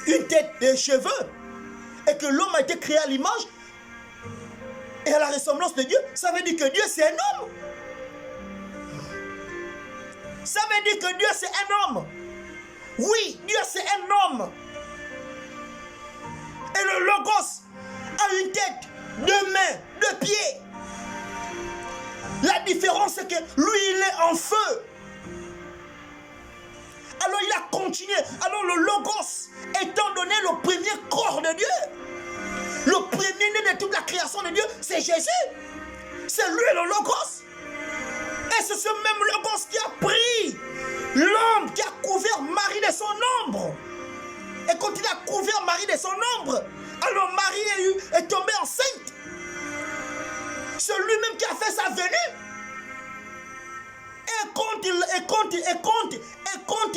Speaker 1: une tête, des cheveux, et que l'homme a été créé à l'image et à la ressemblance de Dieu, ça veut dire que Dieu c'est un homme. Ça veut dire que Dieu c'est un homme. Oui, Dieu c'est un homme. Et le Logos a une tête, 2 mains, 2 pieds. La différence c'est que lui il est en feu. Alors il a continué. Alors le Logos, étant donné le premier corps de Dieu, le premier-né de toute la création de Dieu, c'est Jésus. C'est lui le Logos. Et c'est ce même Logos qui a pris l'ombre, qui a couvert Marie de son ombre. Et quand il a couvert Marie de son ombre, alors Marie est tombée enceinte. C'est lui-même qui a fait sa venue. Et quand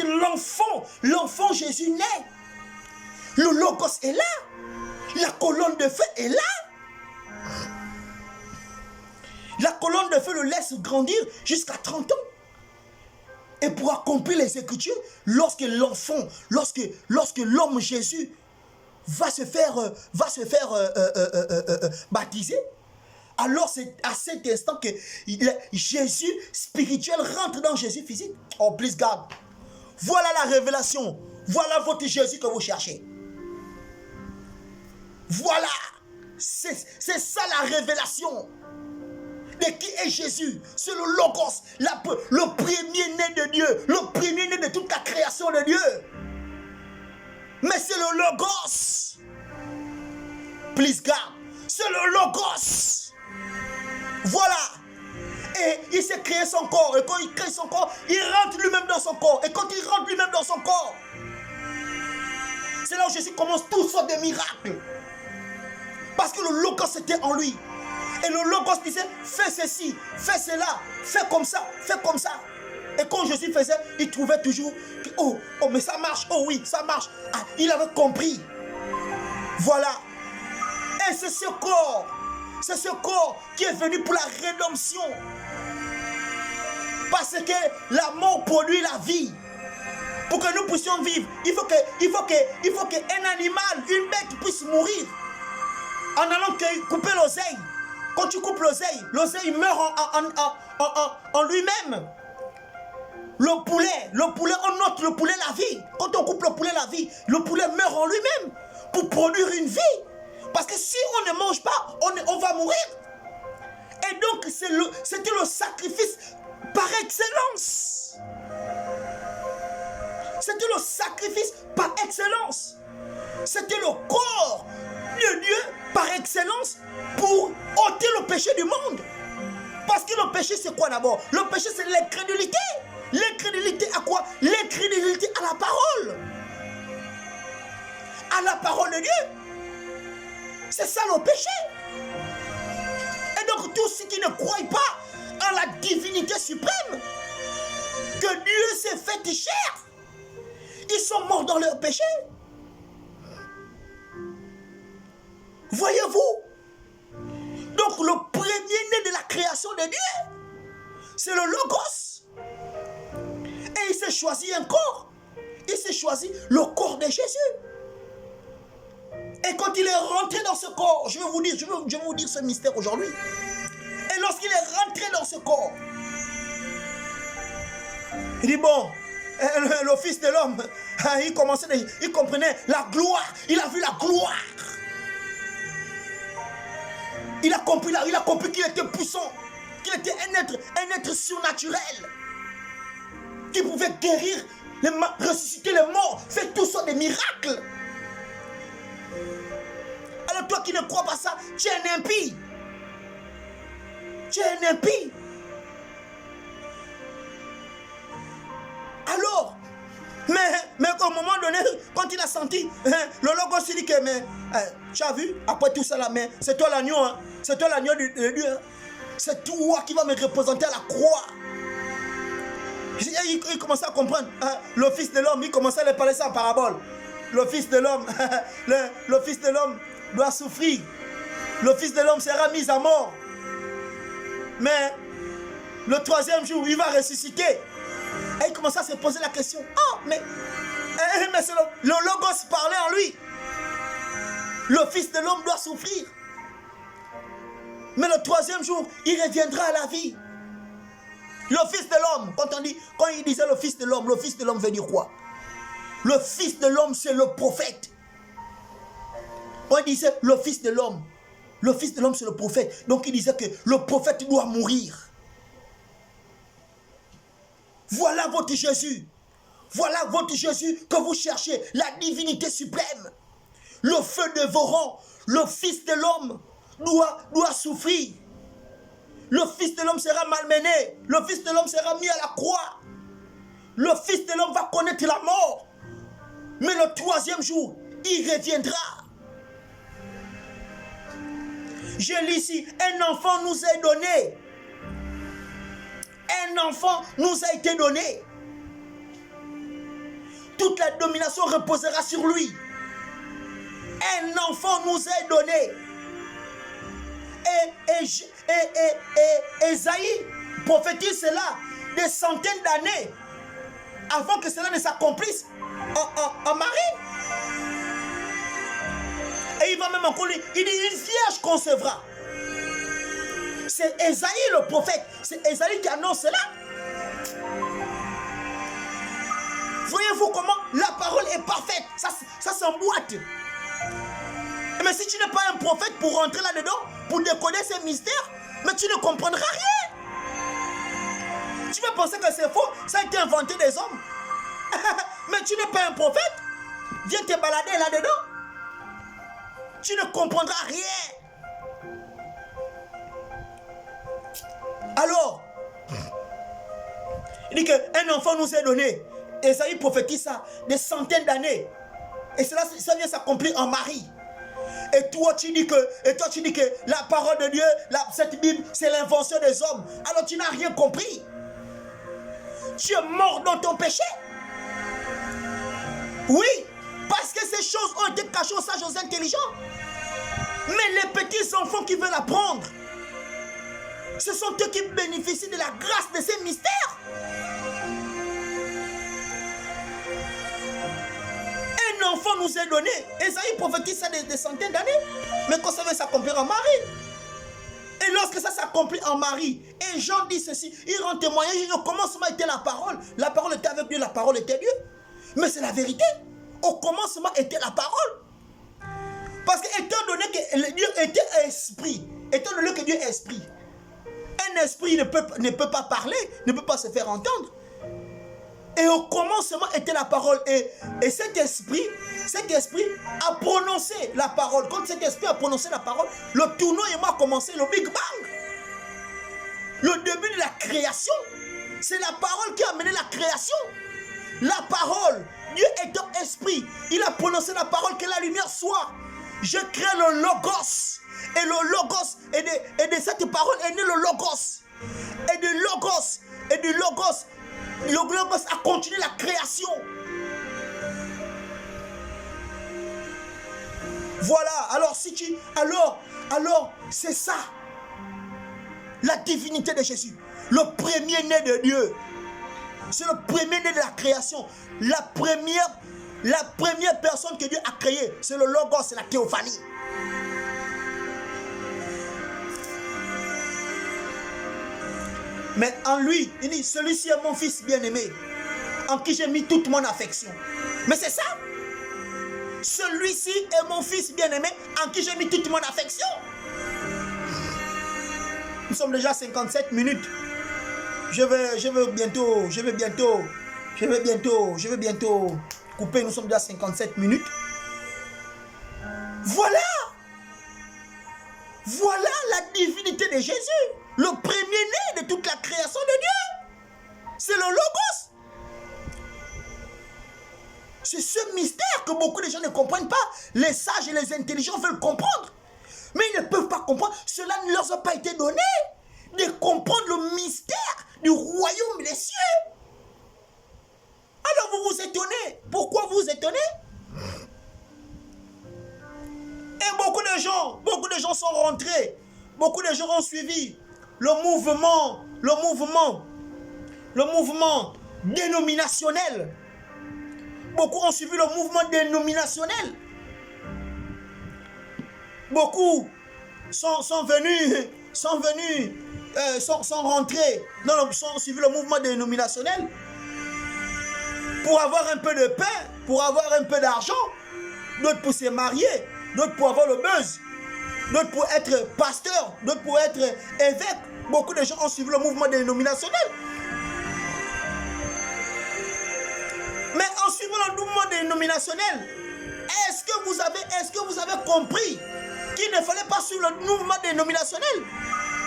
Speaker 1: l'enfant Jésus naît, le Logos est là. La colonne de feu est là. La colonne de feu le laisse grandir jusqu'à 30 ans. Et pour accomplir les Écritures, lorsque l'homme Jésus va se faire baptiser, alors c'est à cet instant que Jésus spirituel rentre dans Jésus physique. Oh, please God. Voilà la révélation. Voilà votre Jésus que vous cherchez. Voilà. C'est ça la révélation. De qui est Jésus? C'est le Logos, le premier-né de Dieu, le premier-né de toute la création de Dieu. Mais c'est le Logos. Please God. C'est le Logos. Voilà. Et il s'est créé son corps. Et quand il crée son corps, il rentre lui-même dans son corps. Et quand il rentre lui-même dans son corps, c'est là où Jésus commence toutes sortes de miracles. Parce que le Logos était en lui. Et le Logos disait, fais ceci, fais cela, fais comme ça, fais comme ça. Et quand Jésus faisait, il trouvait toujours, oh, mais ça marche, oh oui, ça marche. Ah, il avait compris. Voilà. Et c'est ce corps qui est venu pour la rédemption. Parce que la mort produit la vie. Pour que nous puissions vivre, il faut qu'un animal, une bête puisse mourir. En allant couper l'oseille. Quand tu coupes l'oseille meurt en lui-même. Le poulet, on ôte le poulet la vie. Quand on coupe le poulet la vie, le poulet meurt en lui-même pour produire une vie. Parce que si on ne mange pas, on va mourir. Et donc c'était le sacrifice par excellence. C'était le sacrifice par excellence. C'était le corps de Dieu par excellence pour ôter le péché du monde. Parce que le péché c'est quoi d'abord? Le péché c'est l'incrédulité. L'incrédulité à quoi? L'incrédulité à la parole. À la parole de Dieu. C'est ça le péché. Et donc tous ceux qui ne croient pas en la divinité suprême, que Dieu s'est fait chair, ils sont morts dans leur péché. Voyez-vous? Donc le premier-né de la création de Dieu, c'est le Logos. Et il s'est choisi un corps. Il s'est choisi le corps de Jésus. Et quand il est rentré dans ce corps, je vais vous dire ce mystère aujourd'hui. Et lorsqu'il est rentré dans ce corps, il dit bon, le Fils de l'homme, il comprenait la gloire. Il a vu la gloire. Il a compris qu'il était puissant, qu'il était un être surnaturel, qui pouvait guérir, ressusciter les morts, faire tout ça des miracles. Alors toi qui ne crois pas ça, tu es un impie. Tu es un impie. Alors, mais au moment donné, quand il a senti, le Logos il dit que, mais tu as vu, après tout ça là, mais c'est toi l'agneau, hein, c'est toi l'agneau de Dieu, hein, c'est toi qui va me représenter à la croix. Il commençait à comprendre, hein, le Fils de l'homme, il commençait à lui parler ça en parabole. Le Fils de l'homme, le Fils de l'homme doit souffrir, le Fils de l'homme sera mis à mort, mais le troisième jour, il va ressusciter. Et il commençait à se poser la question. Oh, mais c'est le Logos parlait en lui. Le Fils de l'homme doit souffrir. Mais le troisième jour, il reviendra à la vie. Le Fils de l'homme, quand il disait le Fils de l'homme veut dire quoi? Le Fils de l'homme, c'est le prophète. Quand il disait le Fils de l'homme c'est le prophète. Donc il disait que le prophète doit mourir. Voilà votre Jésus. Voilà votre Jésus que vous cherchez. La divinité suprême. Le feu dévorant. Le Fils de l'homme doit souffrir. Le Fils de l'homme sera malmené. Le Fils de l'homme sera mis à la croix. Le Fils de l'homme va connaître la mort. Mais le troisième jour, il reviendra. Je lis ici, un enfant nous est donné. Un enfant nous a été donné. Toute la domination reposera sur lui. Un enfant nous est donné. Et Ésaïe prophétise cela des centaines d'années avant que cela ne s'accomplisse en Marie. Et il va même encore dire, il dit, une vierge concevra. C'est Ésaïe le prophète, c'est Ésaïe qui annonce cela. Voyez-vous comment la parole est parfaite, ça s'emboîte. Mais si tu n'es pas un prophète pour rentrer là-dedans, pour décoder ces mystères, mais tu ne comprendras rien. Tu vas penser que c'est faux, ça a été inventé des hommes. Mais tu n'es pas un prophète. Viens te balader là-dedans. Tu ne comprendras rien. Alors, il dit qu'un enfant nous est donné. Ésaïe prophétise ça des centaines d'années. Et cela, ça vient s'accomplir en Marie. Et toi tu dis que la parole de Dieu, cette Bible, c'est l'invention des hommes. Alors tu n'as rien compris. Tu es mort dans ton péché. Oui, parce que ces choses ont été cachées aux sages, aux intelligents. Mais les petits enfants qui veulent apprendre, ce sont eux qui bénéficient de la grâce de ces mystères. Un enfant nous est donné. Ésaïe prophétise ça des centaines d'années. Mais quand ça va s'accomplir en Marie. Et lorsque ça s'accomplit en Marie, et Jean dit ceci, il rend témoignage, il dit, au commencement était la parole. La parole était avec Dieu, la parole était Dieu. Mais c'est la vérité. Au commencement était la parole. Parce que étant donné que Dieu était esprit, étant donné que Dieu est esprit, un esprit ne peut pas parler, ne peut pas se faire entendre. Et au commencement était la parole. Et cet esprit a prononcé la parole. Quand cet esprit a prononcé la parole, le tournoiement a commencé, le Big Bang. Le début de la création. C'est la parole qui a mené la création. La parole, Dieu étant esprit, il a prononcé la parole que la lumière soit. Je crée le Logos. Et le Logos, et de cette parole est né le Logos. Et du Logos, le Logos a continué la création. Voilà, alors c'est ça. La divinité de Jésus. Le premier-né de Dieu. C'est le premier-né de la création. La première personne que Dieu a créée, c'est le Logos, c'est la théophanie. Mais en lui, il dit, celui-ci est mon fils bien-aimé, en qui j'ai mis toute mon affection. Mais c'est ça. Celui-ci est mon fils bien-aimé, en qui j'ai mis toute mon affection. Nous sommes déjà à 57 minutes. Je vais bientôt couper. Nous sommes déjà à 57 minutes. Voilà la divinité de Jésus. Le premier-né de toute la création de Dieu. C'est le Logos. C'est ce mystère que beaucoup de gens ne comprennent pas. Les sages et les intelligents veulent comprendre. Mais ils ne peuvent pas comprendre. Cela ne leur a pas été donné de comprendre le mystère du royaume des cieux. Alors vous vous étonnez. Pourquoi vous vous étonnez? Et beaucoup de gens sont rentrés. Beaucoup de gens ont suivi le mouvement dénominationnel. Beaucoup ont suivi le mouvement dénominationnel. Beaucoup sont suivi le mouvement dénominationnel pour avoir un peu de pain, pour avoir un peu d'argent, d'autres pour se marier, d'autres pour avoir le buzz, d'autres pour être pasteur, d'autres pour être évêque. Beaucoup de gens ont suivi le mouvement dénominationnel. Mais en suivant le mouvement dénominationnel, est-ce que vous avez compris qu'il ne fallait pas suivre le mouvement dénominationnel?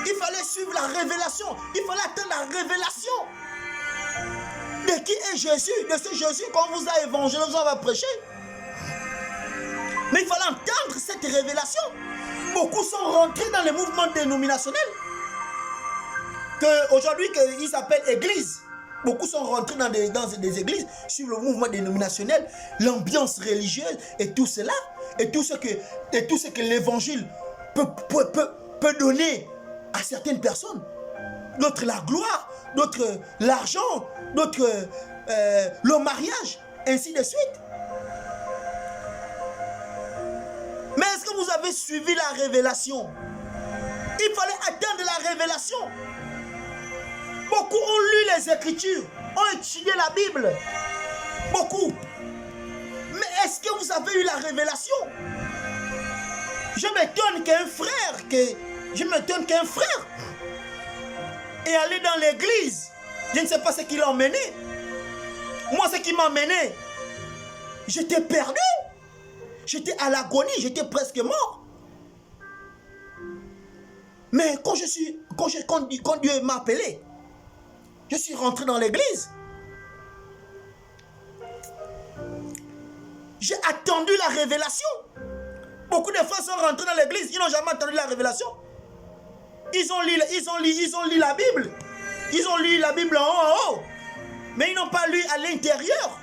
Speaker 1: Il fallait suivre la révélation. Il fallait atteindre la révélation. De qui est Jésus? De ce Jésus qu'on vous a évangélisé, on va prêcher. Mais il fallait entendre cette révélation. Beaucoup sont rentrés dans le mouvement dénominationnel. Aujourd'hui, il s'appelle Église. Beaucoup sont rentrés dans des églises, suivent le mouvement dénominationnel, l'ambiance religieuse et tout cela. Et tout ce que l'évangile peut donner à certaines personnes. D'autres la gloire, d'autres l'argent, d'autres le mariage, ainsi de suite. Mais est-ce que vous avez suivi la révélation? Il fallait attendre la révélation. Beaucoup ont lu les Écritures, ont étudié la Bible. Beaucoup. Mais est-ce que vous avez eu la révélation? Je m'étonne qu'un frère est allé dans l'église. Je ne sais pas ce qui l'a emmené. Moi, ce qui m'a emmené, j'étais perdu. J'étais à l'agonie, j'étais presque mort. Mais quand Dieu m'a appelé, je suis rentré dans l'église. J'ai attendu la révélation. Beaucoup de frères sont rentrés dans l'église, ils n'ont jamais attendu la révélation. Ils ont lu la Bible. Ils ont lu la Bible en haut. Mais ils n'ont pas lu à l'intérieur.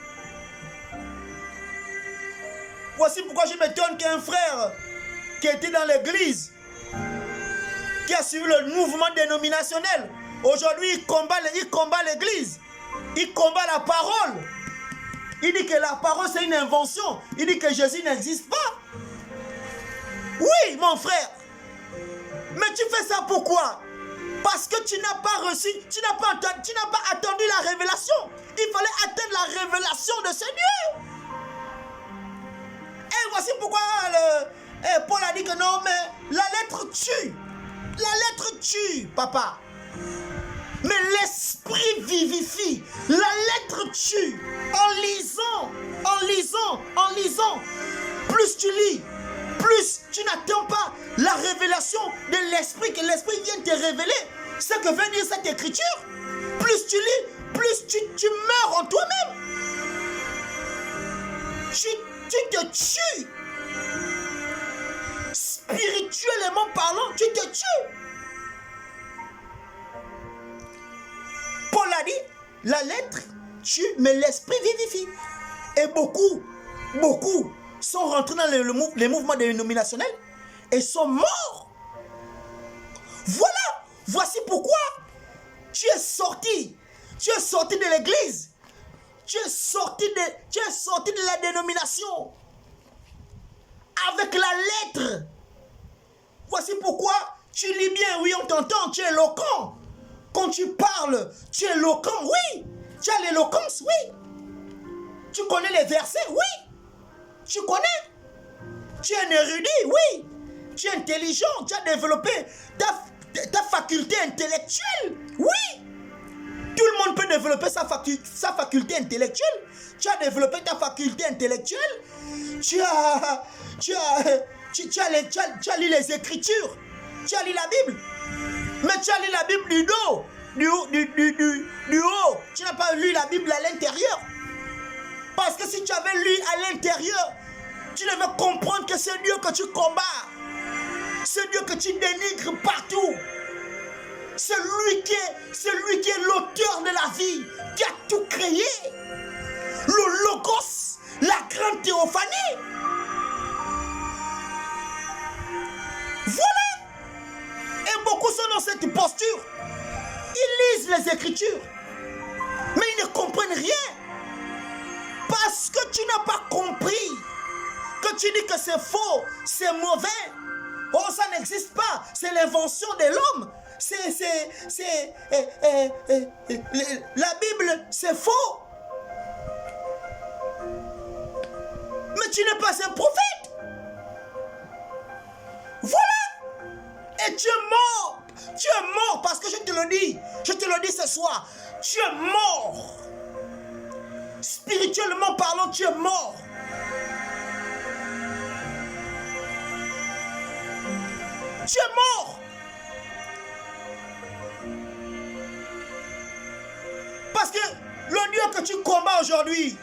Speaker 1: Voici pourquoi je m'étonne qu'un frère qui était dans l'église, qui a suivi le mouvement dénominationnel, aujourd'hui il combat l'église. Il combat la parole. Il dit que la parole c'est une invention. Il dit que Jésus n'existe pas. Oui, mon frère. Mais tu fais ça pourquoi? Parce que tu n'as pas reçu, tu n'as pas attendu la révélation. Il fallait attendre la révélation de ce Dieu. Et voici pourquoi Paul a dit que non, mais la lettre tue. La lettre tue, papa. Mais l'esprit vivifie. La lettre tue. En lisant. Plus tu lis, plus tu n'attends pas la révélation de l'esprit, que l'esprit vienne te révéler ce que veut dire cette écriture. Plus tu lis, plus tu meurs en toi-même. Tu te tues. Spirituellement parlant, tu te tues. Paul a dit, la lettre tue, mais l'esprit vivifie. Et beaucoup sont rentrés dans les mouvements dénominationnels et sont morts. Voici pourquoi tu es sorti de l'église. Tu es sorti de la dénomination avec la lettre. Voici pourquoi tu lis bien, oui, on t'entend, tu es éloquent. Quand tu parles, tu es éloquent, oui. Tu as l'éloquence, oui. Tu connais les versets, oui. Tu connais. Tu es un érudit, oui. Tu es intelligent, tu as développé ta faculté intellectuelle, oui. Tout le monde peut développer sa faculté intellectuelle. Tu as développé ta faculté intellectuelle. Tu as lu les Écritures. Tu as lu la Bible. Mais tu as lu la Bible du haut. Tu n'as pas lu la Bible à l'intérieur. Parce que si tu avais lu à l'intérieur, tu devais comprendre que c'est Dieu que tu combats. C'est Dieu que tu dénigres partout. C'est lui qui est l'auteur de la vie, qui a tout créé. Le Logos, la grande théophanie. Voilà. Et beaucoup sont dans cette posture. Ils lisent les Écritures, mais ils ne comprennent rien. Parce que tu n'as pas compris. Que tu dis que c'est faux, c'est mauvais. Oh, ça n'existe pas. C'est l'invention de l'homme. La Bible, c'est faux. Mais tu n'es pas un prophète. Voilà. Et tu es mort. Tu es mort parce que je te le dis ce soir. Tu es mort. Spirituellement parlant, tu es mort. Tu es mort. Parce que le Dieu que tu combats aujourd'hui,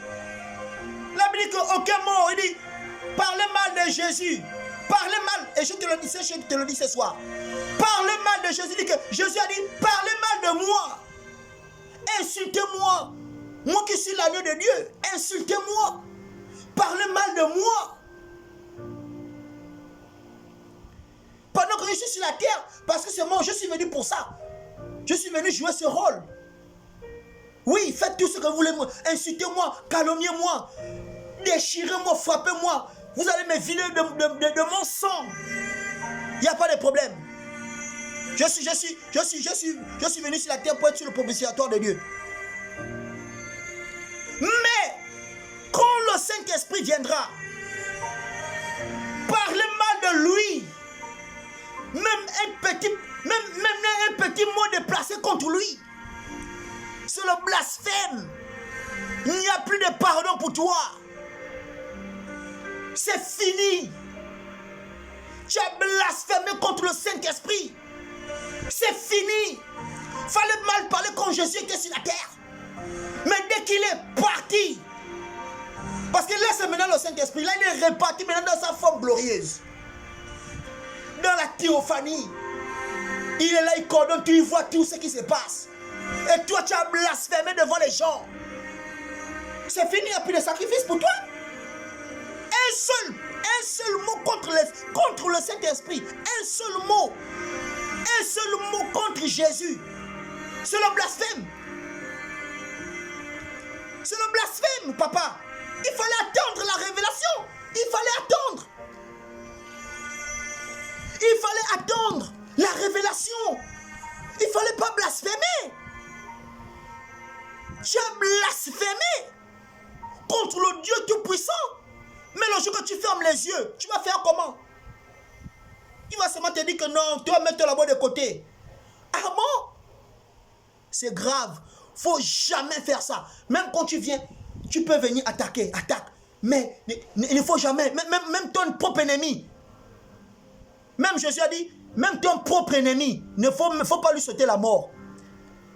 Speaker 1: la Bible dit qu'aucun mort, il dit, parlez mal de Jésus. Parlez mal, et je te le dis ce soir. Parlez mal de Jésus. Il dit que Jésus a dit, parlez mal de moi. Insultez-moi. Moi qui suis l'agneau de Dieu, insultez-moi. Parlez mal de moi. Pendant que je suis sur la terre, parce que c'est moi, je suis venu pour ça. Je suis venu jouer ce rôle. Oui, faites tout ce que vous voulez. Insultez-moi, calomniez-moi, déchirez-moi, frappez-moi. Vous allez me vider de mon sang. Il n'y a pas de problème. Je suis venu sur la terre pour être sur le propitiatoire de Dieu. Mais quand le Saint-Esprit viendra, parlez mal de lui. Même un petit mot déplacé contre lui. C'est le blasphème. Il n'y a plus de pardon pour toi. C'est fini. Tu as blasphémé contre le Saint-Esprit. C'est fini. Fallait mal parler quand Jésus était sur la terre. Mais dès qu'il est parti, parce que là c'est maintenant le Saint-Esprit, là il est reparti maintenant dans sa forme glorieuse. Dans la théophanie. Il est là, il coordonne, tu vois tout ce qui se passe. Et toi tu as blasphémé devant les gens. C'est fini, il n'y a plus de sacrifice pour toi. Un seul mot contre le Saint-Esprit. Un seul mot contre Jésus. C'est le blasphème. C'est le blasphème, papa. Il fallait attendre la révélation. Il fallait attendre. Il fallait attendre la révélation. Il ne fallait pas blasphémer. Tu as blasphémé contre le Dieu Tout-Puissant. Mais le jour que tu fermes les yeux, tu vas faire comment? Il va seulement te dire que non, tu vas mettre la voix de côté. Ah bon? C'est grave. Il ne faut jamais faire ça. Même quand tu viens, tu peux venir attaquer, attaque. Mais il ne faut jamais, même ton propre ennemi. Même Jésus a dit, même ton propre ennemi, il ne faut pas lui souhaiter la mort.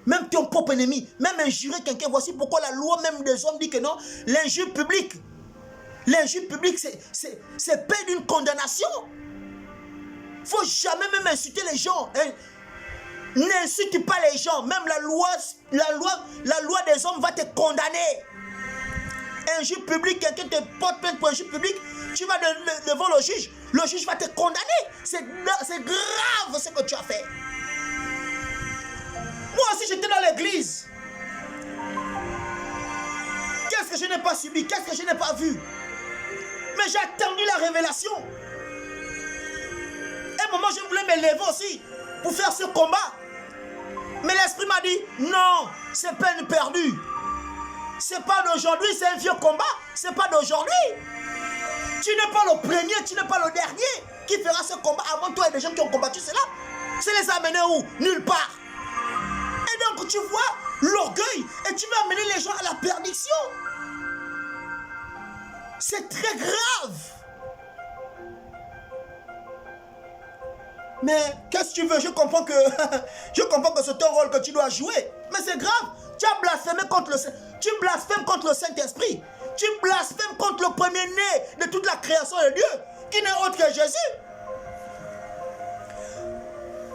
Speaker 1: Même ton propre ennemi, même injurer quelqu'un. Voici pourquoi la loi même des hommes dit que non, l'injure publique. L'injure publique, c'est paix d'une condamnation. Il ne faut jamais même insulter les gens. Hein. N'insulte pas les gens. Même la loi des hommes va te condamner. Injure publique, quelqu'un te porte plainte pour injure publique, tu vas devant le juge va te condamner. C'est grave ce que tu as fait. Moi aussi j'étais dans l'église. Qu'est-ce que je n'ai pas subi? Qu'est-ce que je n'ai pas vu? Mais j'ai attendu la révélation. À un moment, je voulais me lever aussi pour faire ce combat. Mais l'esprit m'a dit, non, c'est peine perdue. C'est pas d'aujourd'hui, c'est un vieux combat. C'est pas d'aujourd'hui. Tu n'es pas le premier, tu n'es pas le dernier qui fera ce combat. Avant toi, il y a des gens qui ont combattu cela. C'est les amener où? Nulle part. Et donc, tu vois l'orgueil et tu veux amener les gens à la perdition. C'est très grave. Mais qu'est-ce que tu veux? Je comprends que c'est ton rôle que tu dois jouer. Mais c'est grave. Tu as blasphémé contre tu blasphèmes contre le Saint-Esprit. Tu blasphèmes contre le premier-né de toute la création de Dieu, qui n'est autre que Jésus.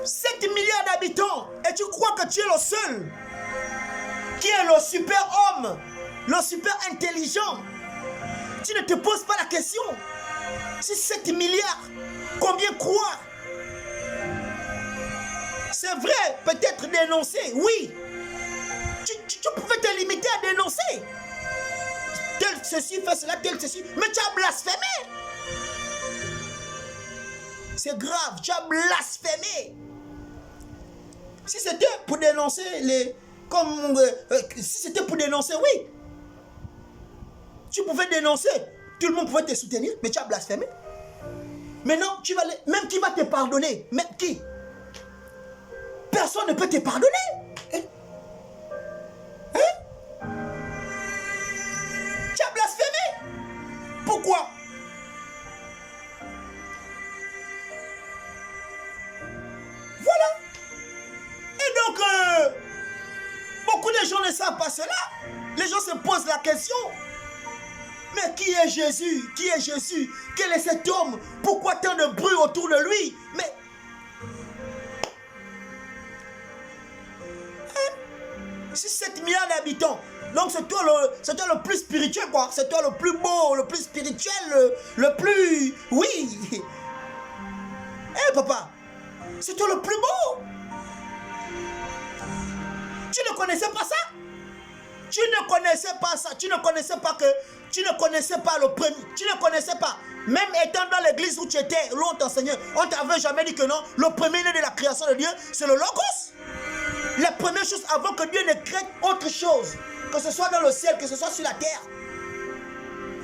Speaker 1: 7 milliards d'habitants. Et tu crois que tu es le seul qui est le super-homme, le super-intelligent. Tu ne te poses pas la question. Si 7 milliards, combien croient? C'est vrai, peut-être dénoncer, oui. Tu pouvais te limiter à dénoncer. Tel ceci, fait cela, tel ceci. Mais tu as blasphémé. C'est grave, tu as blasphémé. Si c'était pour dénoncer si c'était pour dénoncer, oui. Tu pouvais dénoncer. Tout le monde pouvait te soutenir, mais tu as blasphémé. Maintenant, même qui va te pardonner? Même qui? Personne ne peut te pardonner. Hein? Tu as blasphémé. Pourquoi? Voilà. Et donc, beaucoup de gens ne savent pas cela. Les gens se posent la question. Mais qui est Jésus? Qui est Jésus? Quel est cet homme? Pourquoi tant de bruit autour de lui? Mais si 7 milliards d'habitants, donc c'est toi le plus spirituel, quoi. C'est toi le plus beau, le plus spirituel, le plus... Oui. Papa, c'est toi le plus beau. Tu ne connaissais pas ça? Tu ne connaissais pas ça. Tu ne connaissais pas le premier. Tu ne connaissais pas. Même étant dans l'église où tu étais, où on t'enseignait, on ne t'avait jamais dit que non, le premier né de la création de Dieu, c'est le Logos. La première chose avant que Dieu ne crée autre chose, que ce soit dans le ciel, que ce soit sur la terre.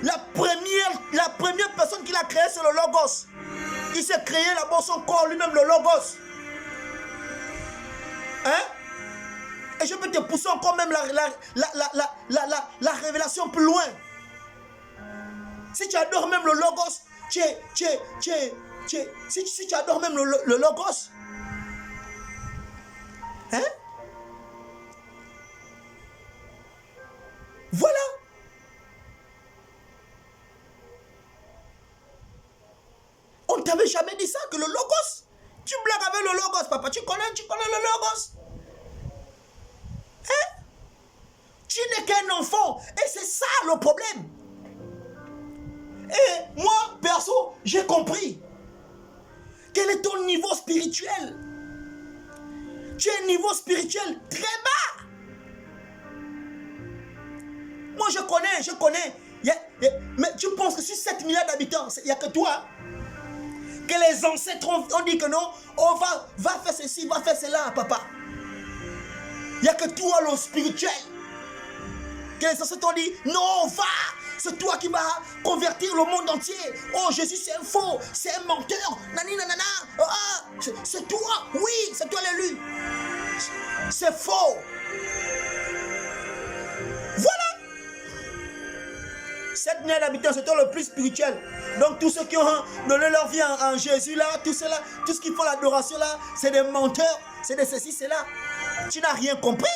Speaker 1: La première personne qu'il a créée, c'est le Logos. Il s'est créé là-bas son corps, lui-même le Logos. Hein? Et je peux te pousser encore même la révélation plus loin. Si tu adores même le Logos, si tu adores même le Logos, hein? Voilà. On ne t'avait jamais dit ça, que le Logos. Tu blagues avec le Logos, papa. Tu connais le Logos. Hein? Tu n'es qu'un enfant. Et c'est ça le problème. Et moi, perso, j'ai compris. Quel est ton niveau spirituel? Tu as un niveau spirituel très bas. Moi, je connais. Mais tu penses que sur 7 milliards d'habitants, il n'y a que toi? Que les ancêtres ont dit que non, on va faire ceci, va faire cela, papa. Il n'y a que toi, le spirituel. Que les ancêtres ont dit, non, va. C'est toi qui vas convertir le monde entier. Oh, Jésus, c'est un faux, c'est un menteur. Nani, nanana. Ah, c'est toi, oui, c'est toi l'élu. C'est faux. Voilà. 7 milliards d'habitants, c'est toi le plus spirituel. Donc tous ceux qui ont donné leur vie en Jésus là, tout cela, tout ce qui font l'adoration là, c'est des menteurs, c'est de ceci, c'est là. Tu n'as rien compris.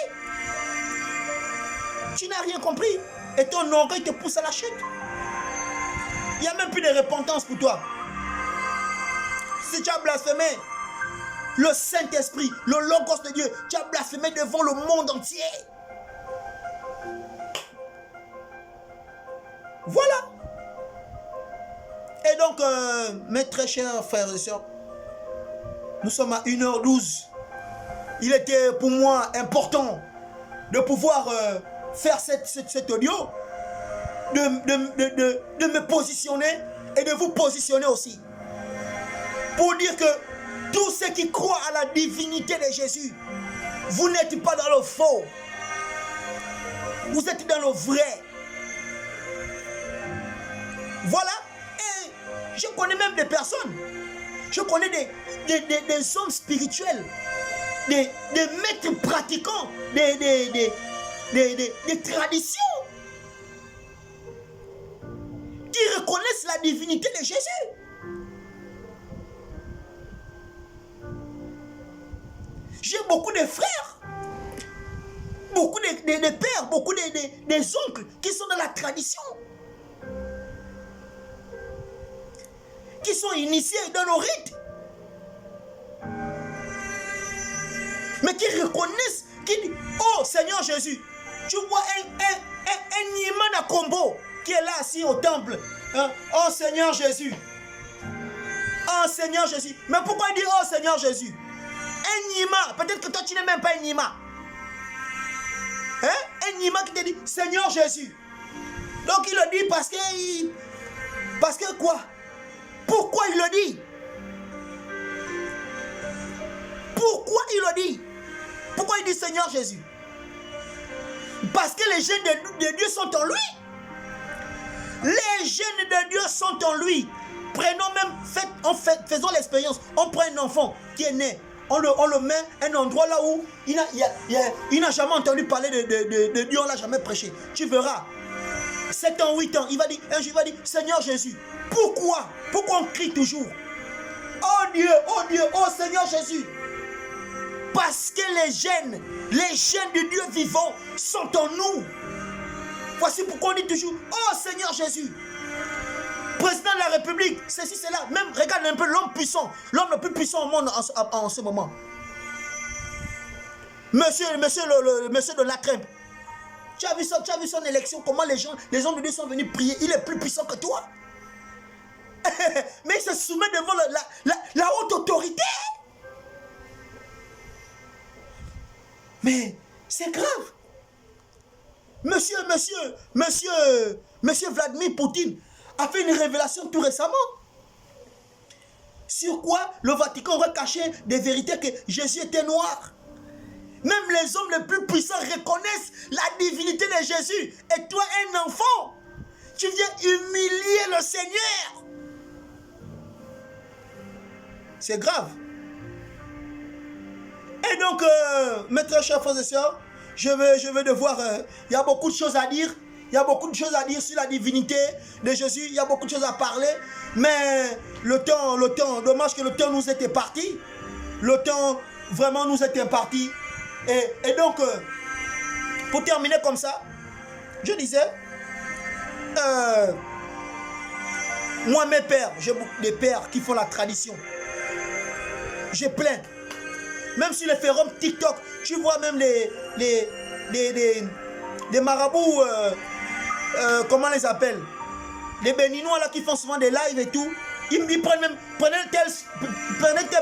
Speaker 1: Tu n'as rien compris. Et ton orgueil te pousse à la chute. Il n'y a même plus de repentance pour toi. Si tu as blasphémé le Saint-Esprit, le Logos de Dieu, tu as blasphémé devant le monde entier. Voilà. Et donc, mes très chers frères et sœurs, nous sommes à 1h12. Il était pour moi important de pouvoir faire cet audio, de me positionner et de vous positionner aussi. Pour dire que tous ceux qui croient à la divinité de Jésus, vous n'êtes pas dans le faux. Vous êtes dans le vrai. Voilà. Et je connais même des personnes. Je connais des hommes spirituels, des maîtres pratiquants, des traditions qui reconnaissent la divinité de Jésus. J'ai beaucoup de frères, beaucoup de pères, beaucoup des oncles qui sont dans la tradition, qui sont initiés dans nos rites, mais qui reconnaissent, qui disent, oh Seigneur Jésus, tu vois un Niman à Combo qui est là assis au temple, hein? Oh Seigneur Jésus, oh Seigneur Jésus. Mais pourquoi il dit oh Seigneur Jésus? Un Nima, peut-être que toi tu n'es même pas un Nima, hein? Un Nima qui te dit Seigneur Jésus. Donc il le dit parce que quoi? Pourquoi il le dit? Pourquoi il le dit? Pourquoi il dit Seigneur Jésus? Parce que les gènes de Dieu sont en lui. Les gènes de Dieu sont en lui. Prenons même, faisons l'expérience. On prend un enfant qui est né. On le met à un endroit là où il n'a jamais entendu parler de Dieu, on ne l'a jamais prêché. Tu verras. 7 ans, 8 ans, un jour il va dire Seigneur Jésus. Pourquoi? Pourquoi on crie toujours? Oh Dieu, oh Seigneur Jésus. Parce que les gènes de Dieu vivant sont en nous. Voici pourquoi on dit toujours oh Seigneur Jésus. Président de la République, ceci, cela. Même, regarde un peu l'homme puissant, l'homme le plus puissant au monde en ce moment. Monsieur Donald Trump. Tu as vu son élection, comment les hommes de Dieu sont venus prier. Il est plus puissant que toi. Mais il se soumet devant la haute autorité. Mais c'est grave. Monsieur Vladimir Poutine a fait une révélation tout récemment. Sur quoi le Vatican aurait caché des vérités que Jésus était noir. Même les hommes les plus puissants reconnaissent la divinité de Jésus. Et toi, un enfant, tu viens humilier le Seigneur. C'est grave. Et donc, mes très chers frères et sœurs, je vais devoir... Il y a beaucoup de choses à dire. Il y a beaucoup de choses à dire sur la divinité de Jésus. Il y a beaucoup de choses à parler. Mais le temps, dommage que le temps nous était parti. Le temps vraiment nous était parti. Et donc, pour terminer comme ça, je disais, moi mes pères, j'ai beaucoup de pères qui font la tradition. J'ai plein. Même sur les forums TikTok, tu vois même les marabouts, comment on les appelle? Les béninois là qui font souvent des lives et tout. Ils prennent même, prenez tel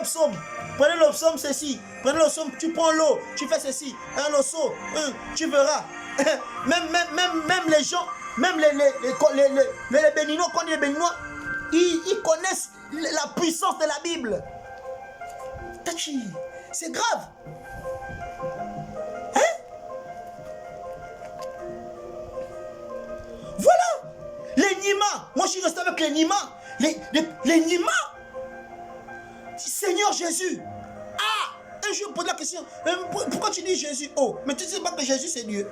Speaker 1: psaume. Prenez le psaume ceci. Prenez le psaume, tu prends l'eau, tu fais ceci. Le saut, tu verras. même les gens, même les béninois, quand les béninois, ils connaissent la puissance de la Bible. C'est grave. Hein? Voilà. Les Nima. Moi, je suis resté avec les Nima. Les Nima. Seigneur Jésus. Ah, un jour, je pose la question. Pourquoi tu dis Jésus? Oh, mais tu ne sais pas que Jésus, c'est Dieu.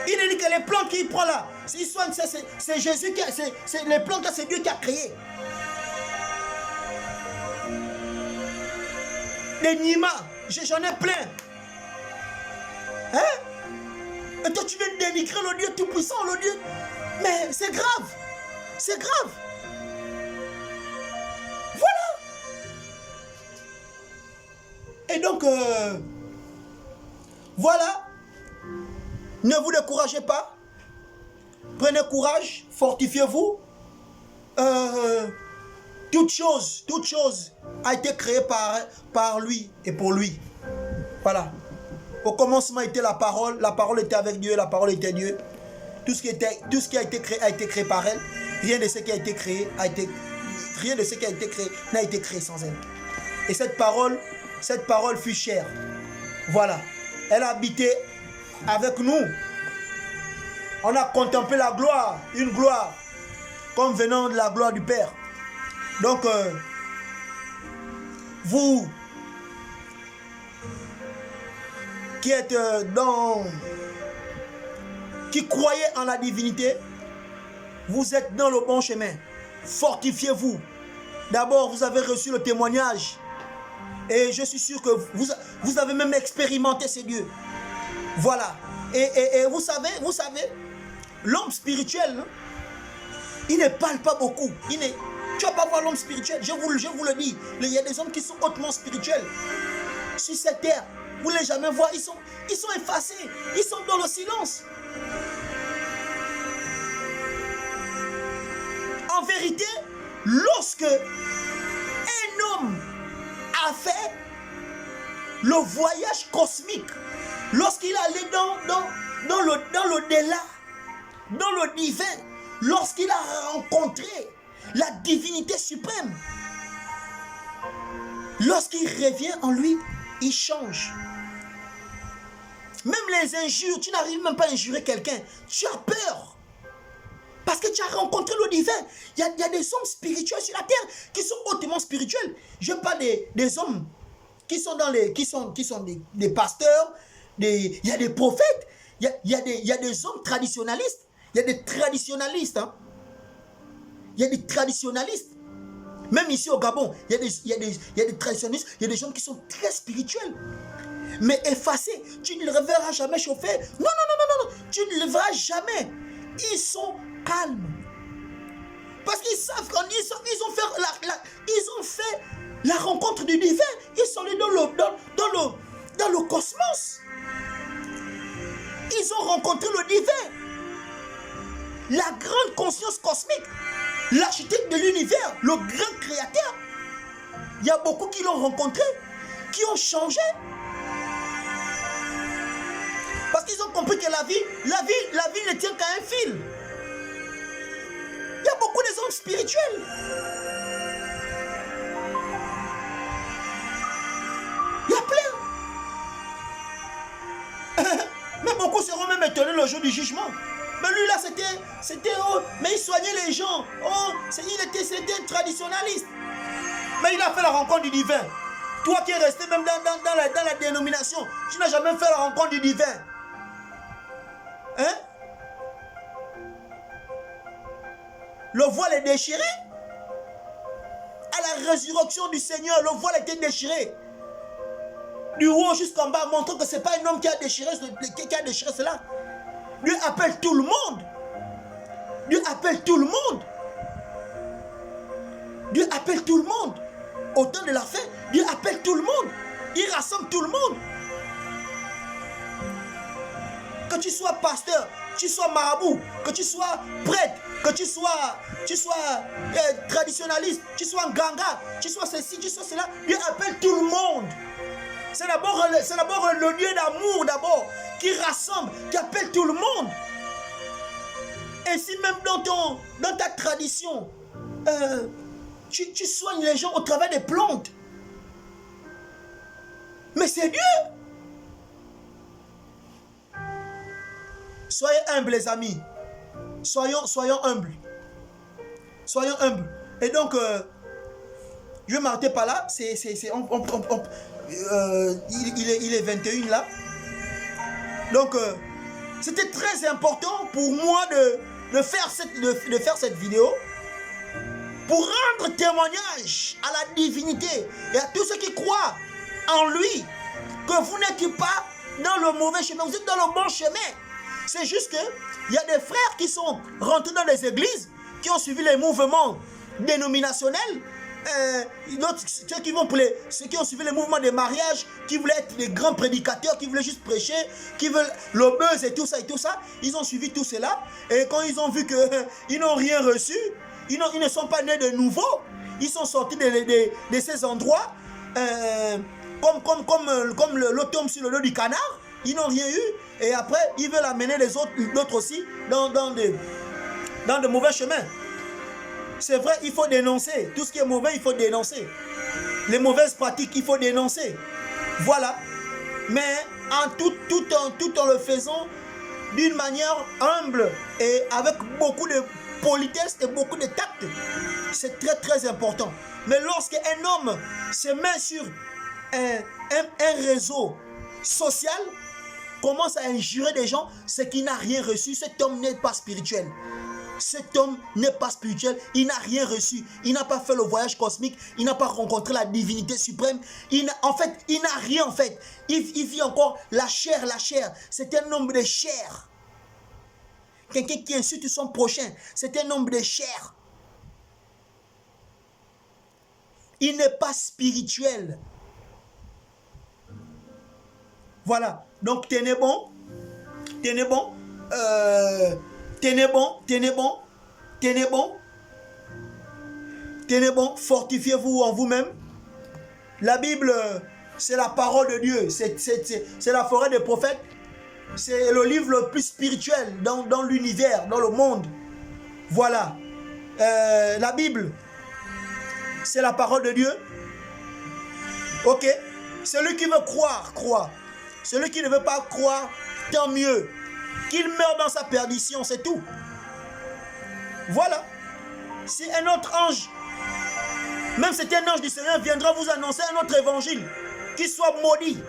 Speaker 1: Il dit que les plantes qu'il prend là, c'est Jésus qui a... les plantes là, c'est Dieu qui a créé. Les Nima, j'en ai plein. Hein? Et toi, tu viens de dénigrer le Dieu tout-puissant, le Dieu. Mais c'est grave. C'est grave. Voilà. Et donc, voilà. Ne vous découragez pas. Prenez courage. Fortifiez-vous. Toute chose a été créée par lui et pour lui. Voilà. Au commencement était la parole était avec Dieu, la parole était Dieu. Tout ce qui a été créé par elle. Rien de ce qui a été créé n'a été créé sans elle. Et cette parole fut chère. Voilà. Elle a habité avec nous. On a contemplé la gloire, une gloire, comme venant de la gloire du Père. Donc, vous qui êtes qui croyez en la divinité, vous êtes dans le bon chemin. Fortifiez-vous. D'abord, vous avez reçu le témoignage. Et je suis sûr que vous avez même expérimenté ces dieux. Voilà. Et vous savez, l'homme spirituel, il ne parle pas beaucoup. Tu ne vas pas voir l'homme spirituel, je vous le dis. Il y a des hommes qui sont hautement spirituels. Sur cette terre, vous ne les jamais voir. Ils sont effacés. Ils sont dans le silence. En vérité, lorsque un homme a fait le voyage cosmique, lorsqu'il allait dans l'au-delà, dans le divin, lorsqu'il a rencontré la divinité suprême, lorsqu'il revient en lui, il change. Même les injures, tu n'arrives même pas à injurer quelqu'un, tu as peur. Parce que tu as rencontré le divin. Il y a des hommes spirituels sur la terre qui sont hautement spirituels. Je parle des hommes qui sont des pasteurs, il y a des prophètes, il y a des hommes traditionalistes. Il y a des traditionalistes. Hein? Il y a des traditionalistes. Même ici au Gabon, il y a des traditionalistes, il y a des gens qui sont très spirituels. Mais effacés, tu ne les verras jamais chauffer. Non, tu ne les verras jamais. Ils sont calmes. Parce qu'ils savent qu'ils ont fait la rencontre du divin. Ils sont allés dans le cosmos. Ils ont rencontré le divin. La grande conscience cosmique. L'architecte de l'univers, le grand créateur. Il y a beaucoup qui l'ont rencontré, qui ont changé. Parce qu'ils ont pas compris que la vie ne tient qu'à un fil. Il y a beaucoup de hommes spirituels. Il y a plein. Mais beaucoup seront même étonnés le jour du jugement. Mais lui là, c'était oh, mais il soignait les gens. Oh, c'était un traditionnaliste. Mais il a fait la rencontre du divin. Toi qui es resté même dans la dénomination, tu n'as jamais fait la rencontre du divin. Hein? Le voile est déchiré. À la résurrection du Seigneur, le voile était déchiré. Du haut jusqu'en bas, montrant que ce n'est pas un homme qui a déchiré cela. Dieu appelle tout le monde. Dieu appelle tout le monde. Dieu appelle tout le monde. Au temps de la fin, Dieu appelle tout le monde. Il rassemble tout le monde. Que tu sois pasteur, que tu sois marabout, que tu sois prêtre, que tu sois traditionnaliste, que tu sois ganga, que tu sois ceci, que tu sois cela, Dieu appelle tout le monde. C'est d'abord le Dieu d'amour d'abord qui rassemble, qui appelle tout le monde. Et si même dans ta tradition, tu soignes les gens au travers des plantes, mais c'est Dieu. Soyez humbles les amis. Soyons humbles. Soyons humbles. Et donc, je vais m'arrêter par là. Il est 21 là. Donc, c'était très important pour moi de faire cette vidéo pour rendre témoignage à la divinité et à tous ceux qui croient en lui que vous n'êtes pas dans le mauvais chemin, vous êtes dans le bon chemin. C'est juste qu'il y a des frères qui sont rentrés dans les églises, qui ont suivi les mouvements dénominationnels, ceux qui ont suivi les mouvements des mariages, qui voulaient être des grands prédicateurs, qui voulaient juste prêcher, qui veulent le buzz et tout ça, ils ont suivi tout cela. Et quand ils ont vu qu'ils n'ont rien reçu, ils ne sont pas nés de nouveau, ils sont sortis de ces endroits, comme le tombe sur le dos du canard. Ils n'ont rien eu et après ils veulent amener les autres aussi dans de mauvais chemins. C'est vrai, il faut dénoncer. Tout ce qui est mauvais, il faut dénoncer. Les mauvaises pratiques, il faut dénoncer. Voilà. Mais tout en le faisant d'une manière humble et avec beaucoup de politesse et beaucoup de tact. C'est très très important. Mais lorsqu'un homme se met sur un réseau social, commence à injurer des gens, c'est qu'il n'a rien reçu. Cet homme n'est pas spirituel. Cet homme n'est pas spirituel, il n'a rien reçu. Il n'a pas fait le voyage cosmique, il n'a pas rencontré la divinité suprême. Il n'a rien en fait. Il vit encore la chair. C'est un homme de chair. Quelqu'un qui insulte son prochain, c'est un homme de chair. Il n'est pas spirituel. Voilà. Donc tenez bon, fortifiez-vous en vous-même. La Bible, c'est la parole de Dieu, c'est la forêt des prophètes, c'est le livre le plus spirituel dans l'univers, dans le monde. Voilà. La Bible, c'est la parole de Dieu. Ok. Celui qui veut croire, croit. Celui qui ne veut pas croire, tant mieux. Qu'il meure dans sa perdition, c'est tout. Voilà. Si un autre ange, même si c'est un ange du Seigneur, viendra vous annoncer un autre évangile, qu'il soit maudit,